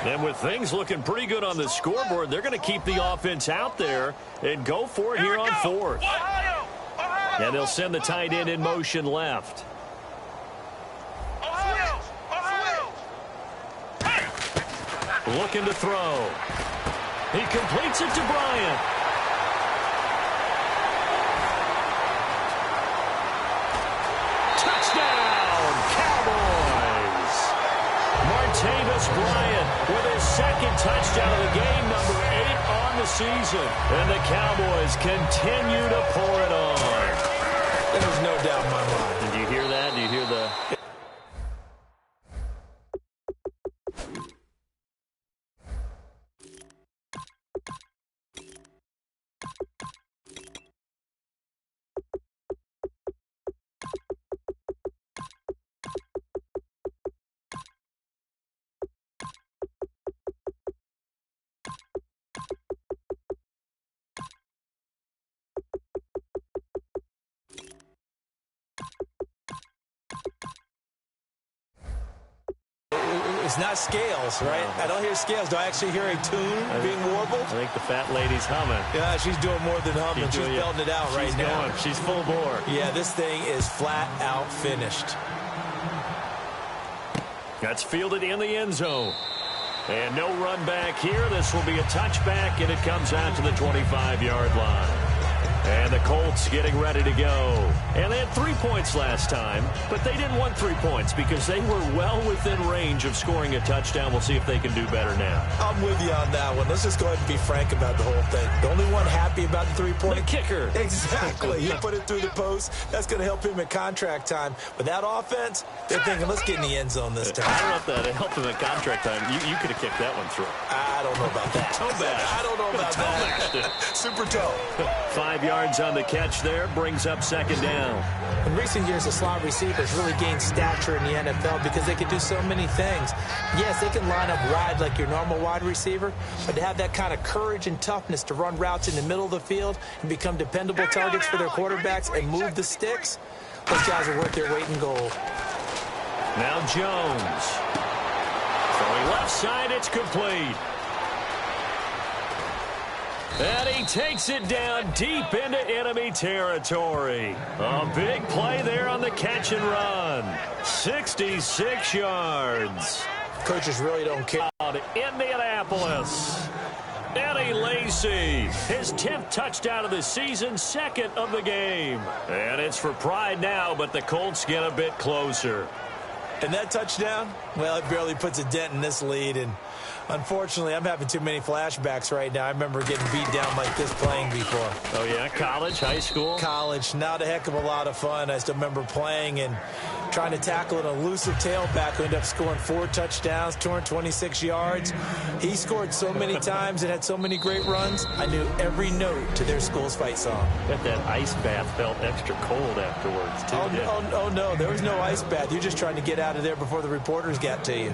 Speaker 3: And with things looking pretty good on the scoreboard, they're going to keep the offense out there and go for it here on 4th. And they'll send the tight end in motion left. Looking to throw. He completes it to Bryant. Touchdown, Cowboys! Martavis Bryant with his 2nd touchdown of the game, number 8 on the season. And the Cowboys continue to pour it on.
Speaker 6: There's no doubt in my mind.
Speaker 3: Did you hear that? Do you hear the...
Speaker 6: It's not scales, right? I don't hear scales. Do I actually hear a tune being warbled?
Speaker 3: I think the fat lady's humming.
Speaker 6: Yeah, she's doing more than humming. She's belting it out right now.
Speaker 3: Going. She's full bore.
Speaker 6: Yeah, this thing is flat out finished.
Speaker 3: That's fielded in the end zone. And no run back here. This will be a touchback, and it comes out to the 25-yard line. And the Colts getting ready to go. And they had 3 points last time, but they didn't want 3 points because they were well within range of scoring a touchdown. We'll see if they can do better now.
Speaker 6: I'm with you on that one. Let's just go ahead and be frank about the whole thing. The only one happy about the 3-point?
Speaker 3: The kicker.
Speaker 6: Exactly. He put it through the post. That's going to help him at contract time. But that offense, they're thinking, let's get in the end zone this time.
Speaker 3: I don't know if that helped him at contract time. You could have kicked that one through.
Speaker 6: I don't know about that.
Speaker 3: Toe bash.
Speaker 6: I don't know about that. Super toe.
Speaker 3: 5 yards on the catch there. Brings up second down.
Speaker 6: In recent years, the slot receivers really gained stature in the NFL because they can do so many things. Yes, they can line up wide like your normal wide receiver, but to have that kind of courage and toughness to run routes in the middle of the field and become dependable targets for their quarterbacks and move the sticks, those guys are worth their weight in gold.
Speaker 3: Now Jones. Throwing left side, it's complete. And he takes it down deep into enemy territory. A big play there on the catch and run. 66 yards.
Speaker 6: Coaches really don't care.
Speaker 3: Indianapolis. Eddie Lacy, his 10th touchdown of the season, second of the game. And it's for pride now, but the Colts get a bit closer.
Speaker 6: And that touchdown, well, it barely puts a dent in this lead. And unfortunately, I'm having too many flashbacks right now. I remember getting beat down like this playing before.
Speaker 3: Oh, yeah? College, high school?
Speaker 6: College. Not a heck of a lot of fun. I still remember playing and trying to tackle an elusive tailback who ended up scoring 4 touchdowns, 226 yards. He scored so many times and had so many great runs. I knew every note to their school's fight song.
Speaker 3: Bet that ice bath felt extra cold afterwards, too.
Speaker 6: Oh, no. There was no ice bath. You're just trying to get out of there before the reporters got to you.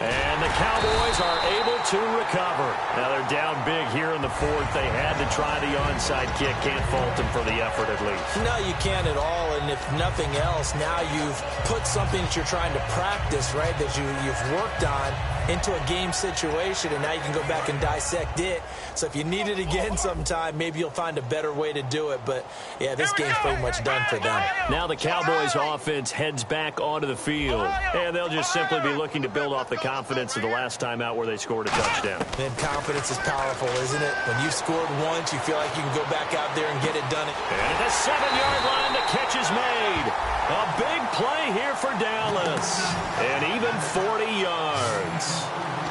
Speaker 3: And the Cowboys are able to recover. Now they're down big here in the fourth. They had to try the onside kick. Can't fault them for the effort at least.
Speaker 6: No, you can't at all. And if nothing else, now you've put something that you're trying to practice, right, that you've worked on into a game situation, and now you can go back and dissect it. So if you need it again sometime, maybe you'll find a better way to do it. But, yeah, this game's pretty much done for them.
Speaker 3: Now the Cowboys offense heads back onto the field, and they'll just simply be looking to build off the confidence of the last time out where they scored a touchdown.
Speaker 6: And confidence is powerful, isn't it? When you've scored once, you feel like you can go back out there and get it done.
Speaker 3: And at the 7-yard line, the catch is made. A big play here for Dallas. And even 40 yards.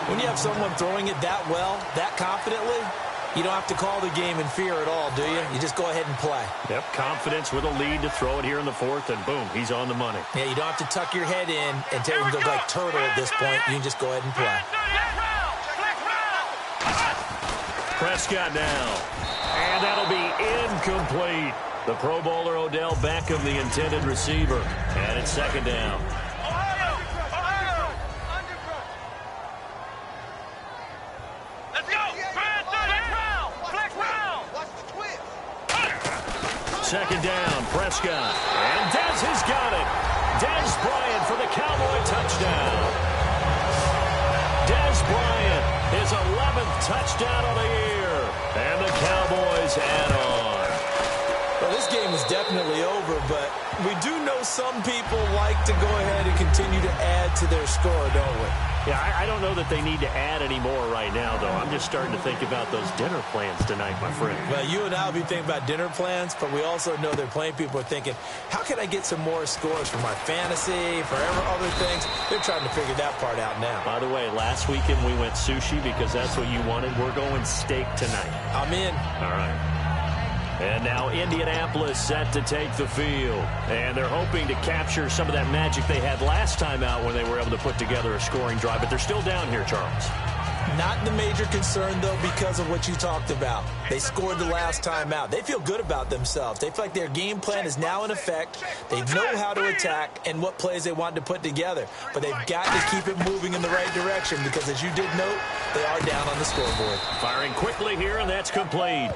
Speaker 6: When you have someone throwing it that well, that confidently, you don't have to call the game in fear at all, do you? You just go ahead and play.
Speaker 3: Yep, confidence with a lead to throw it here in the fourth, and boom, he's on the money.
Speaker 6: Yeah, you don't have to tuck your head in and go like turtle at this point. You can just go ahead and play.
Speaker 3: Prescott now. And that'll be incomplete. The Pro Bowler Odell Beckham, the intended receiver. And it's second down. Second down, Prescott. And Dez has got it. Dez Bryant for the Cowboy touchdown. Dez Bryant, his 11th touchdown of the year. And the Cowboys add on.
Speaker 6: Well, this game is definitely over, but we do know some people like to go ahead and continue to add to their score, don't we?
Speaker 3: Yeah, I don't know that they need to add any more right now, though. I'm just starting to think about those dinner plans tonight, my friend.
Speaker 6: Well, you and I will be thinking about dinner plans, but we also know there are plenty of people are thinking, how can I get some more scores for my fantasy, for other things? They're trying to figure that part out now.
Speaker 3: By the way, last weekend we went sushi because that's what you wanted. We're going steak tonight.
Speaker 6: I'm in.
Speaker 3: All right. And now Indianapolis set to take the field. And they're hoping to capture some of that magic they had last time out when they were able to put together a scoring drive. But they're still down here, Charles.
Speaker 6: Not the major concern, though, because of what you talked about. They scored the last time out. They feel good about themselves. They feel like their game plan is now in effect. They know how to attack and what plays they want to put together. But they've got to keep it moving in the right direction because, as you did note, they are down on the scoreboard.
Speaker 3: Firing quickly here, and that's complete.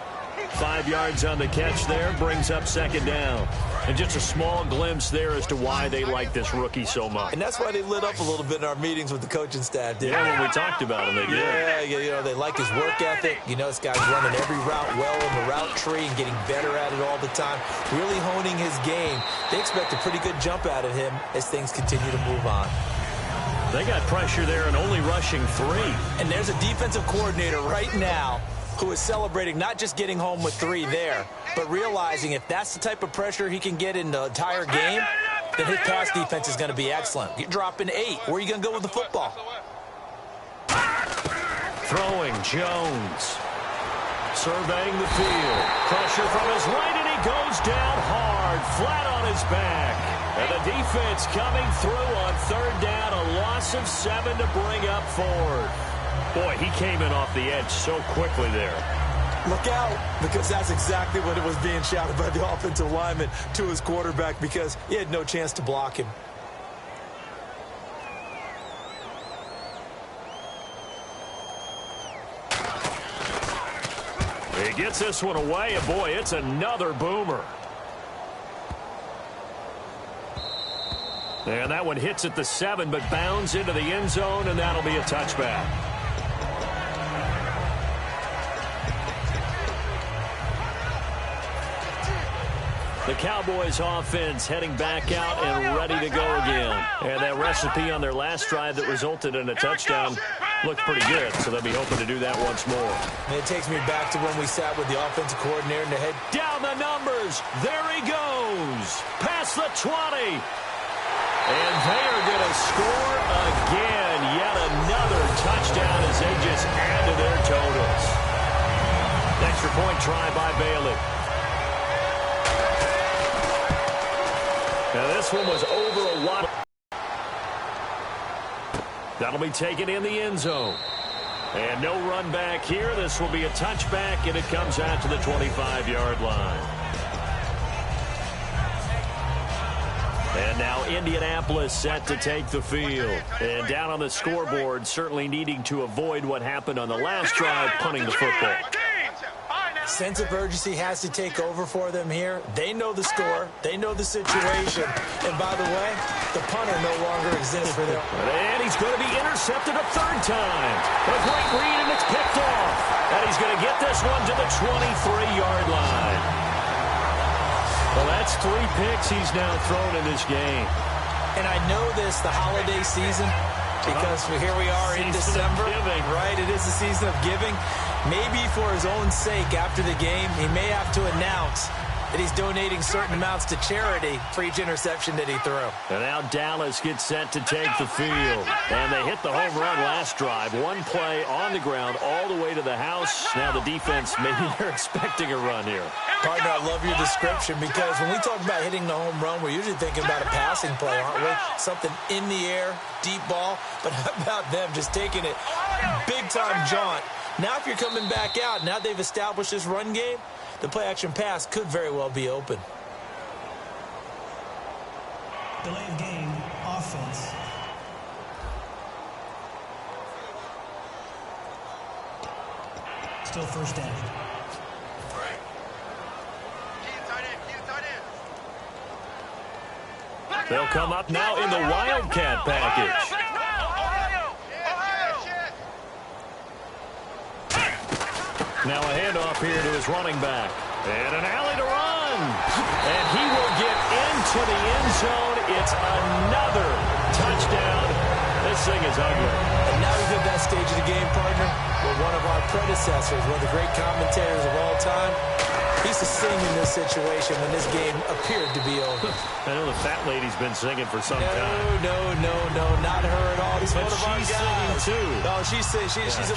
Speaker 3: 5 yards on the catch there, brings up second down. And just a small glimpse there as to why they like this rookie so much.
Speaker 6: And that's why they lit up a little bit in our meetings with the coaching staff, did
Speaker 3: Yeah, when we talked about him, they did.
Speaker 6: Yeah, you know, they like his work ethic. You know, this guy's running every route well in the route tree and getting better at it all the time, really honing his game. They expect a pretty good jump out of him as things continue to move on.
Speaker 3: They got pressure there and only rushing 3.
Speaker 6: And there's a defensive coordinator right now who is celebrating not just getting home with 3 there, but realizing if that's the type of pressure he can get in the entire game, then his pass defense is going to be excellent. You're dropping 8. Where are you going to go with the football?
Speaker 3: Throwing Jones. Surveying the field. Pressure from his right, and he goes down hard, flat on his back. And the defense coming through on 3rd down, a loss of 7 to bring up 4th. Boy, he came in off the edge so quickly there.
Speaker 6: Look out, because that's exactly what it was being shouted by the offensive lineman to his quarterback, because he had no chance to block him.
Speaker 3: He gets this one away, and boy, it's another boomer. And that one hits at the 7, but bounds into the end zone, and that'll be a touchback. The Cowboys offense heading back out and ready to go again. And that recipe on their last drive that resulted in a touchdown looked pretty good, so they'll be hoping to do that once more.
Speaker 6: And it takes me back to when we sat with the offensive coordinator in the head.
Speaker 3: Down the numbers. There he goes. Past the 20. And they are going to score again. Yet another touchdown as they just add to their totals. Extra point try by Bailey. Now this one was over a while. That'll be taken in the end zone. And no run back here. This will be a touchback, and it comes out to the 25-yard line. And now Indianapolis set to take the field. And down on the scoreboard, certainly needing to avoid what happened on the last drive, punting the football.
Speaker 6: Sense of urgency has to take over for them here. They know the score. They know the situation. And by the way, the punter no longer exists for them.
Speaker 3: And he's going to be intercepted a 3rd time. A great read, and it's picked off. And he's going to get this one to the 23-yard line. Well, that's 3 picks he's now thrown in this game.
Speaker 6: And I know this, the holiday season, because here we are in December. Right, it is the season of giving. Maybe for his own sake, after the game, he may have to announce that he's donating certain amounts to charity for each interception that he threw.
Speaker 3: And now Dallas gets set to take the field. And they hit the home run last drive. One play on the ground all the way to the house. Now the defense, maybe they're expecting a run here.
Speaker 6: Partner, I love your description, because when we talk about hitting the home run, we're usually thinking about a passing play, aren't we? Something in the air, deep ball. But how about them just taking it big-time jaunt? Now if you're coming back out, now they've established this run game, the play-action pass could very well be open.
Speaker 5: Delay of game, offense. Still 1st down.
Speaker 3: They'll come up now in the Wildcat package. Now a handoff here to his running back. And an alley to run. And he will get into the end zone. It's another touchdown. This thing is ugly.
Speaker 6: And now he's at that stage of the game, partner, where one of our predecessors, one of the great commentators of all time, he used to sing in this situation when this game appeared to be over.
Speaker 3: I know the fat lady's been singing for some time.
Speaker 6: No, not her at all. This
Speaker 3: But
Speaker 6: one of our
Speaker 3: she's
Speaker 6: guys.
Speaker 3: singing, too.
Speaker 6: No,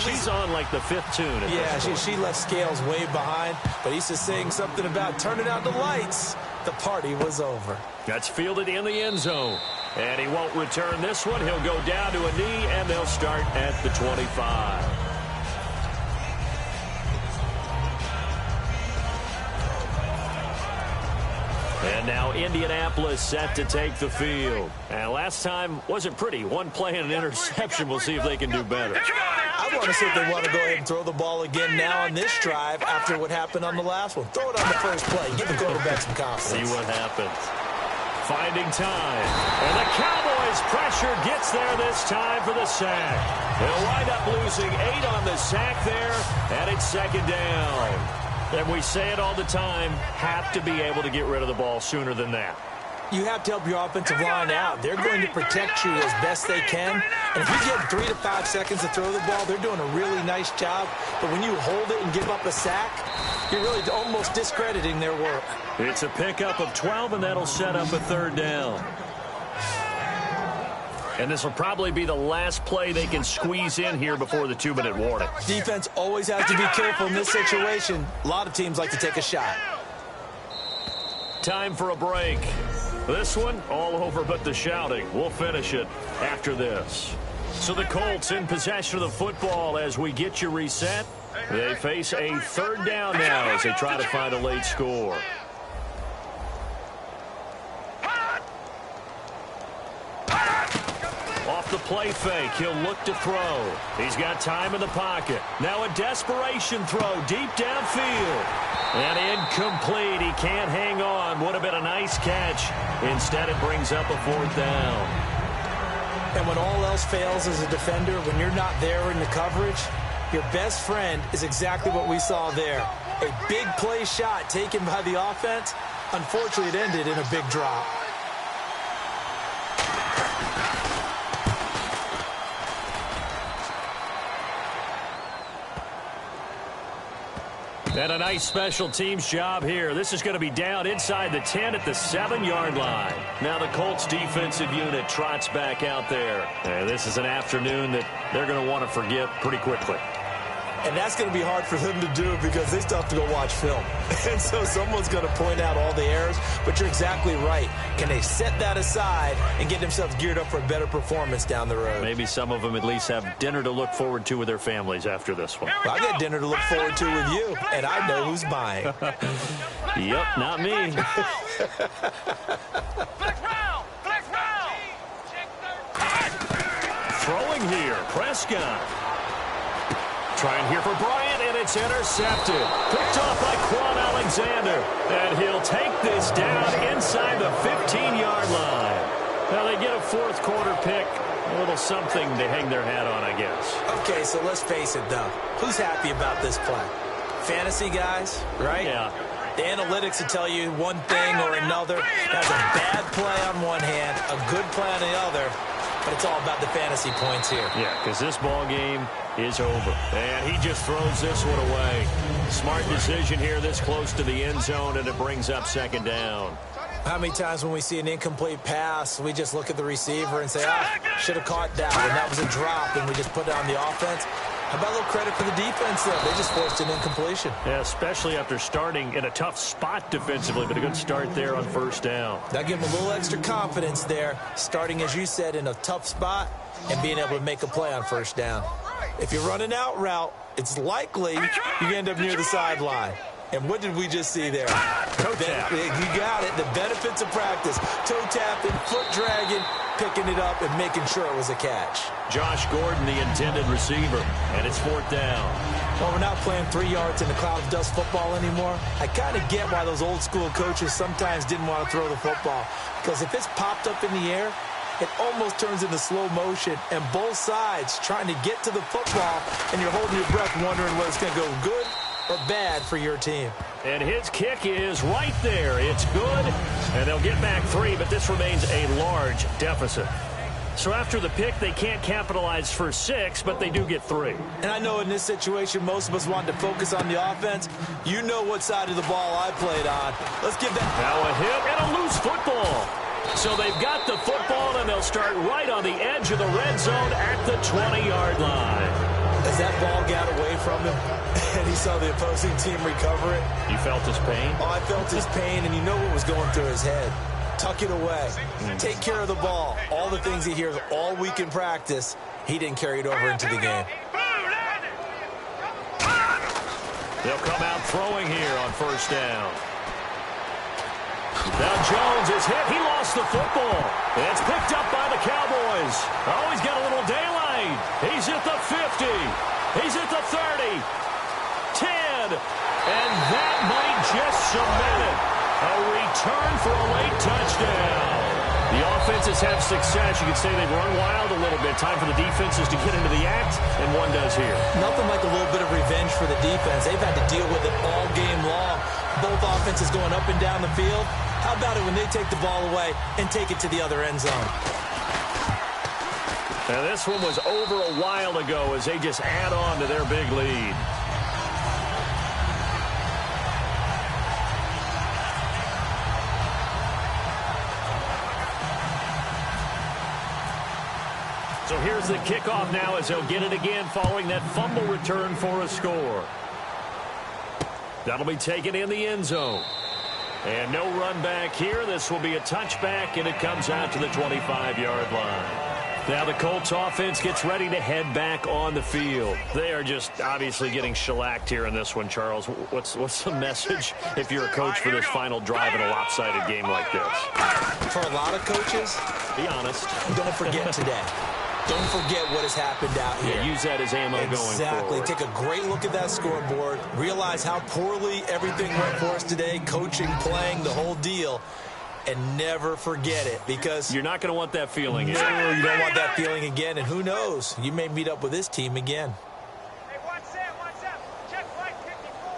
Speaker 6: she's
Speaker 3: on like the 5th tune.
Speaker 6: Yeah, she left Scales way behind, but he used to sing something about turning out the lights. The party was over.
Speaker 3: That's fielded in the end zone. And he won't return this one. He'll go down to a knee, and they'll start at the 25. And now Indianapolis set to take the field. And last time wasn't pretty. One play and an interception. We'll see if they can do better.
Speaker 6: I want to see if they want to go ahead and throw the ball again now on this drive after what happened on the last one. Throw it on the first play. Give the quarterback some confidence.
Speaker 3: See what happens. Finding time. And the Cowboys' pressure gets there this time for the sack. They'll wind up losing 8 on the sack there, and it's second down. And we say it all the time, have to be able to get rid of the ball sooner than that.
Speaker 6: You have to help your offensive line out. They're going to protect you as best they can. And if you get 3 to 5 seconds to throw the ball, they're doing a really nice job. But when you hold it and give up a sack, you're really almost discrediting their work.
Speaker 3: It's a pickup of 12, and that'll set up a third down. And this will probably be the last play they can squeeze in here before the 2-minute warning.
Speaker 6: Defense always has to be careful in this situation. A lot of teams like to take a shot.
Speaker 3: Time for a break. This one, all over but the shouting. We'll finish it after this. So the Colts in possession of the football as we get you reset. They face a third down now as they try to find a late score. Off the play fake, he'll look to throw. He's got time in the pocket. Now a desperation throw deep downfield. And incomplete. He can't hang on. Would have been a nice catch. Instead, it brings up a fourth down.
Speaker 6: And when all else fails as a defender, when you're not there in the coverage, your best friend is exactly what we saw there. A big play shot taken by the offense. Unfortunately, it ended in a big drop.
Speaker 3: And a nice special teams job here. This is going to be down inside the 10 at the 7-yard line. Now the Colts defensive unit trots back out there. And this is an afternoon that they're going to want to forget pretty quickly.
Speaker 6: And that's going to be hard for them to do because they still have to go watch film. And so someone's going to point out all the errors. But you're exactly right. Can they set that aside and get themselves geared up for a better performance down the road?
Speaker 3: Maybe some of them at least have dinner to look forward to with their families after this one.
Speaker 6: Well, I got dinner to look forward to with you, and I know who's buying.
Speaker 3: Yep, not me. Throwing here, Prescott. Trying here for Bryant, and it's intercepted. Picked off by Quan Alexander. And he'll take this down inside the 15-yard line. Now they get a fourth quarter pick. A little something to hang their hat on, I guess.
Speaker 6: Okay, so let's face it, though. Who's happy about this play? Fantasy guys, right?
Speaker 3: Yeah.
Speaker 6: The analytics will tell you one thing or another. That's a bad play on one hand, a good play on the other. But it's all about the fantasy points here.
Speaker 3: Yeah, because this ball game is over. And he just throws this one away. Smart decision here this close to the end zone, and it brings up second down.
Speaker 6: How many times when we see an incomplete pass, we just look at the receiver and say, should have caught that, and that was a drop, and we just put it on the offense? How about a little credit for the defense, though? They just forced an incompletion.
Speaker 3: Yeah, especially after starting in a tough spot defensively, but a good start there on first down.
Speaker 6: That give them a little extra confidence there, starting, as you said, in a tough spot and being able to make a play on first down. If you're running out route, it's likely you end up near the sideline. And what did we just see there?
Speaker 3: Toe tap.
Speaker 6: You got it. The benefits of practice. Toe tapping, foot dragging, picking it up, and making sure it was a catch.
Speaker 3: Josh Gordon, the intended receiver, and it's fourth down.
Speaker 6: Well, we're not playing 3 yards in the cloud of dust football anymore. I kind of get why those old school coaches sometimes didn't want to throw the football. Because if it's popped up in the air, it almost turns into slow motion, and both sides trying to get to the football, and you're holding your breath wondering whether it's going to go good or bad for your team.
Speaker 3: And his kick is right there. It's good, and they'll get back 3, but this remains a large deficit. So after the pick, they can't capitalize for 6, but they do get 3.
Speaker 6: And I know in this situation, most of us wanted to focus on the offense. You know what side of the ball I played on. Let's give that.
Speaker 3: Now a hit and a loose football. So they've got the football, and they'll start right on the edge of the red zone at the 20-yard line.
Speaker 6: As that ball got away from him, and he saw the opposing team recover it.
Speaker 3: You felt his pain?
Speaker 6: Oh, I felt his pain, and you know what was going through his head. Tuck it away. Take care of the ball. All the things he hears all week in practice, he didn't carry it over into the game.
Speaker 3: They'll come out throwing here on first down. Now Jones is hit. He lost the football. It's picked up by the Cowboys. Oh, he's got a little daylight. He's at the 50. He's at the 30. 10. And that might just cement it. A return for a late touchdown. The offenses have success. You could say they've run wild a little bit. Time for the defenses to get into the act, and one does here.
Speaker 6: Nothing like a little bit of revenge for the defense. They've had to deal with it all game long. Both offenses going up and down the field. How about it when they take the ball away and take it to the other end zone?
Speaker 3: And this one was over a while ago as they just add on to their big lead. So here's the kickoff now as they'll get it again following that fumble return for a score. That'll be taken in the end zone. And no run back here. This will be a touchback, and it comes out to the 25-yard line. Now the Colts offense gets ready to head back on the field. They are just obviously getting shellacked here in this one, Charles. What's the message if you're a coach for this final drive in a lopsided game like this?
Speaker 6: For a lot of coaches,
Speaker 3: be honest.
Speaker 6: Don't forget today. Don't forget what has happened out here.
Speaker 3: Yeah, use that as ammo going forward.
Speaker 6: Exactly. Take a great look at that scoreboard. Realize how poorly everything went for us today. Coaching, playing, the whole deal. And never forget it, because
Speaker 3: you're not going to want that feeling.
Speaker 6: No, you don't want that feeling again. And who knows? You may meet up with this team again.
Speaker 4: Hey, what's up? Check flight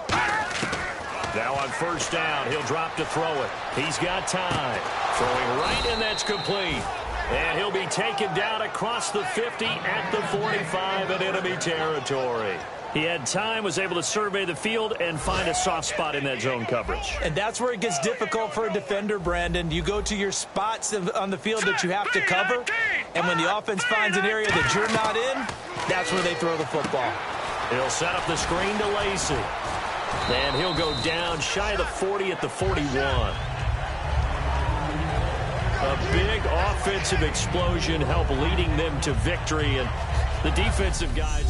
Speaker 4: 54.
Speaker 3: Now on first down, he'll drop to throw it. He's got time. Throwing right, and that's complete. And he'll be taken down across the 50 at the 45 in enemy territory. He had time, was able to survey the field and find a soft spot in that zone coverage.
Speaker 6: And that's where it gets difficult for a defender, Brandon. You go to your spots on the field that you have to cover, and when the offense finds an area that you're not in, that's where they throw the football.
Speaker 3: He'll set up the screen to Lacey. And he'll go down shy of the 40 at the 41. A big offensive explosion helped leading them to victory, and the defensive guys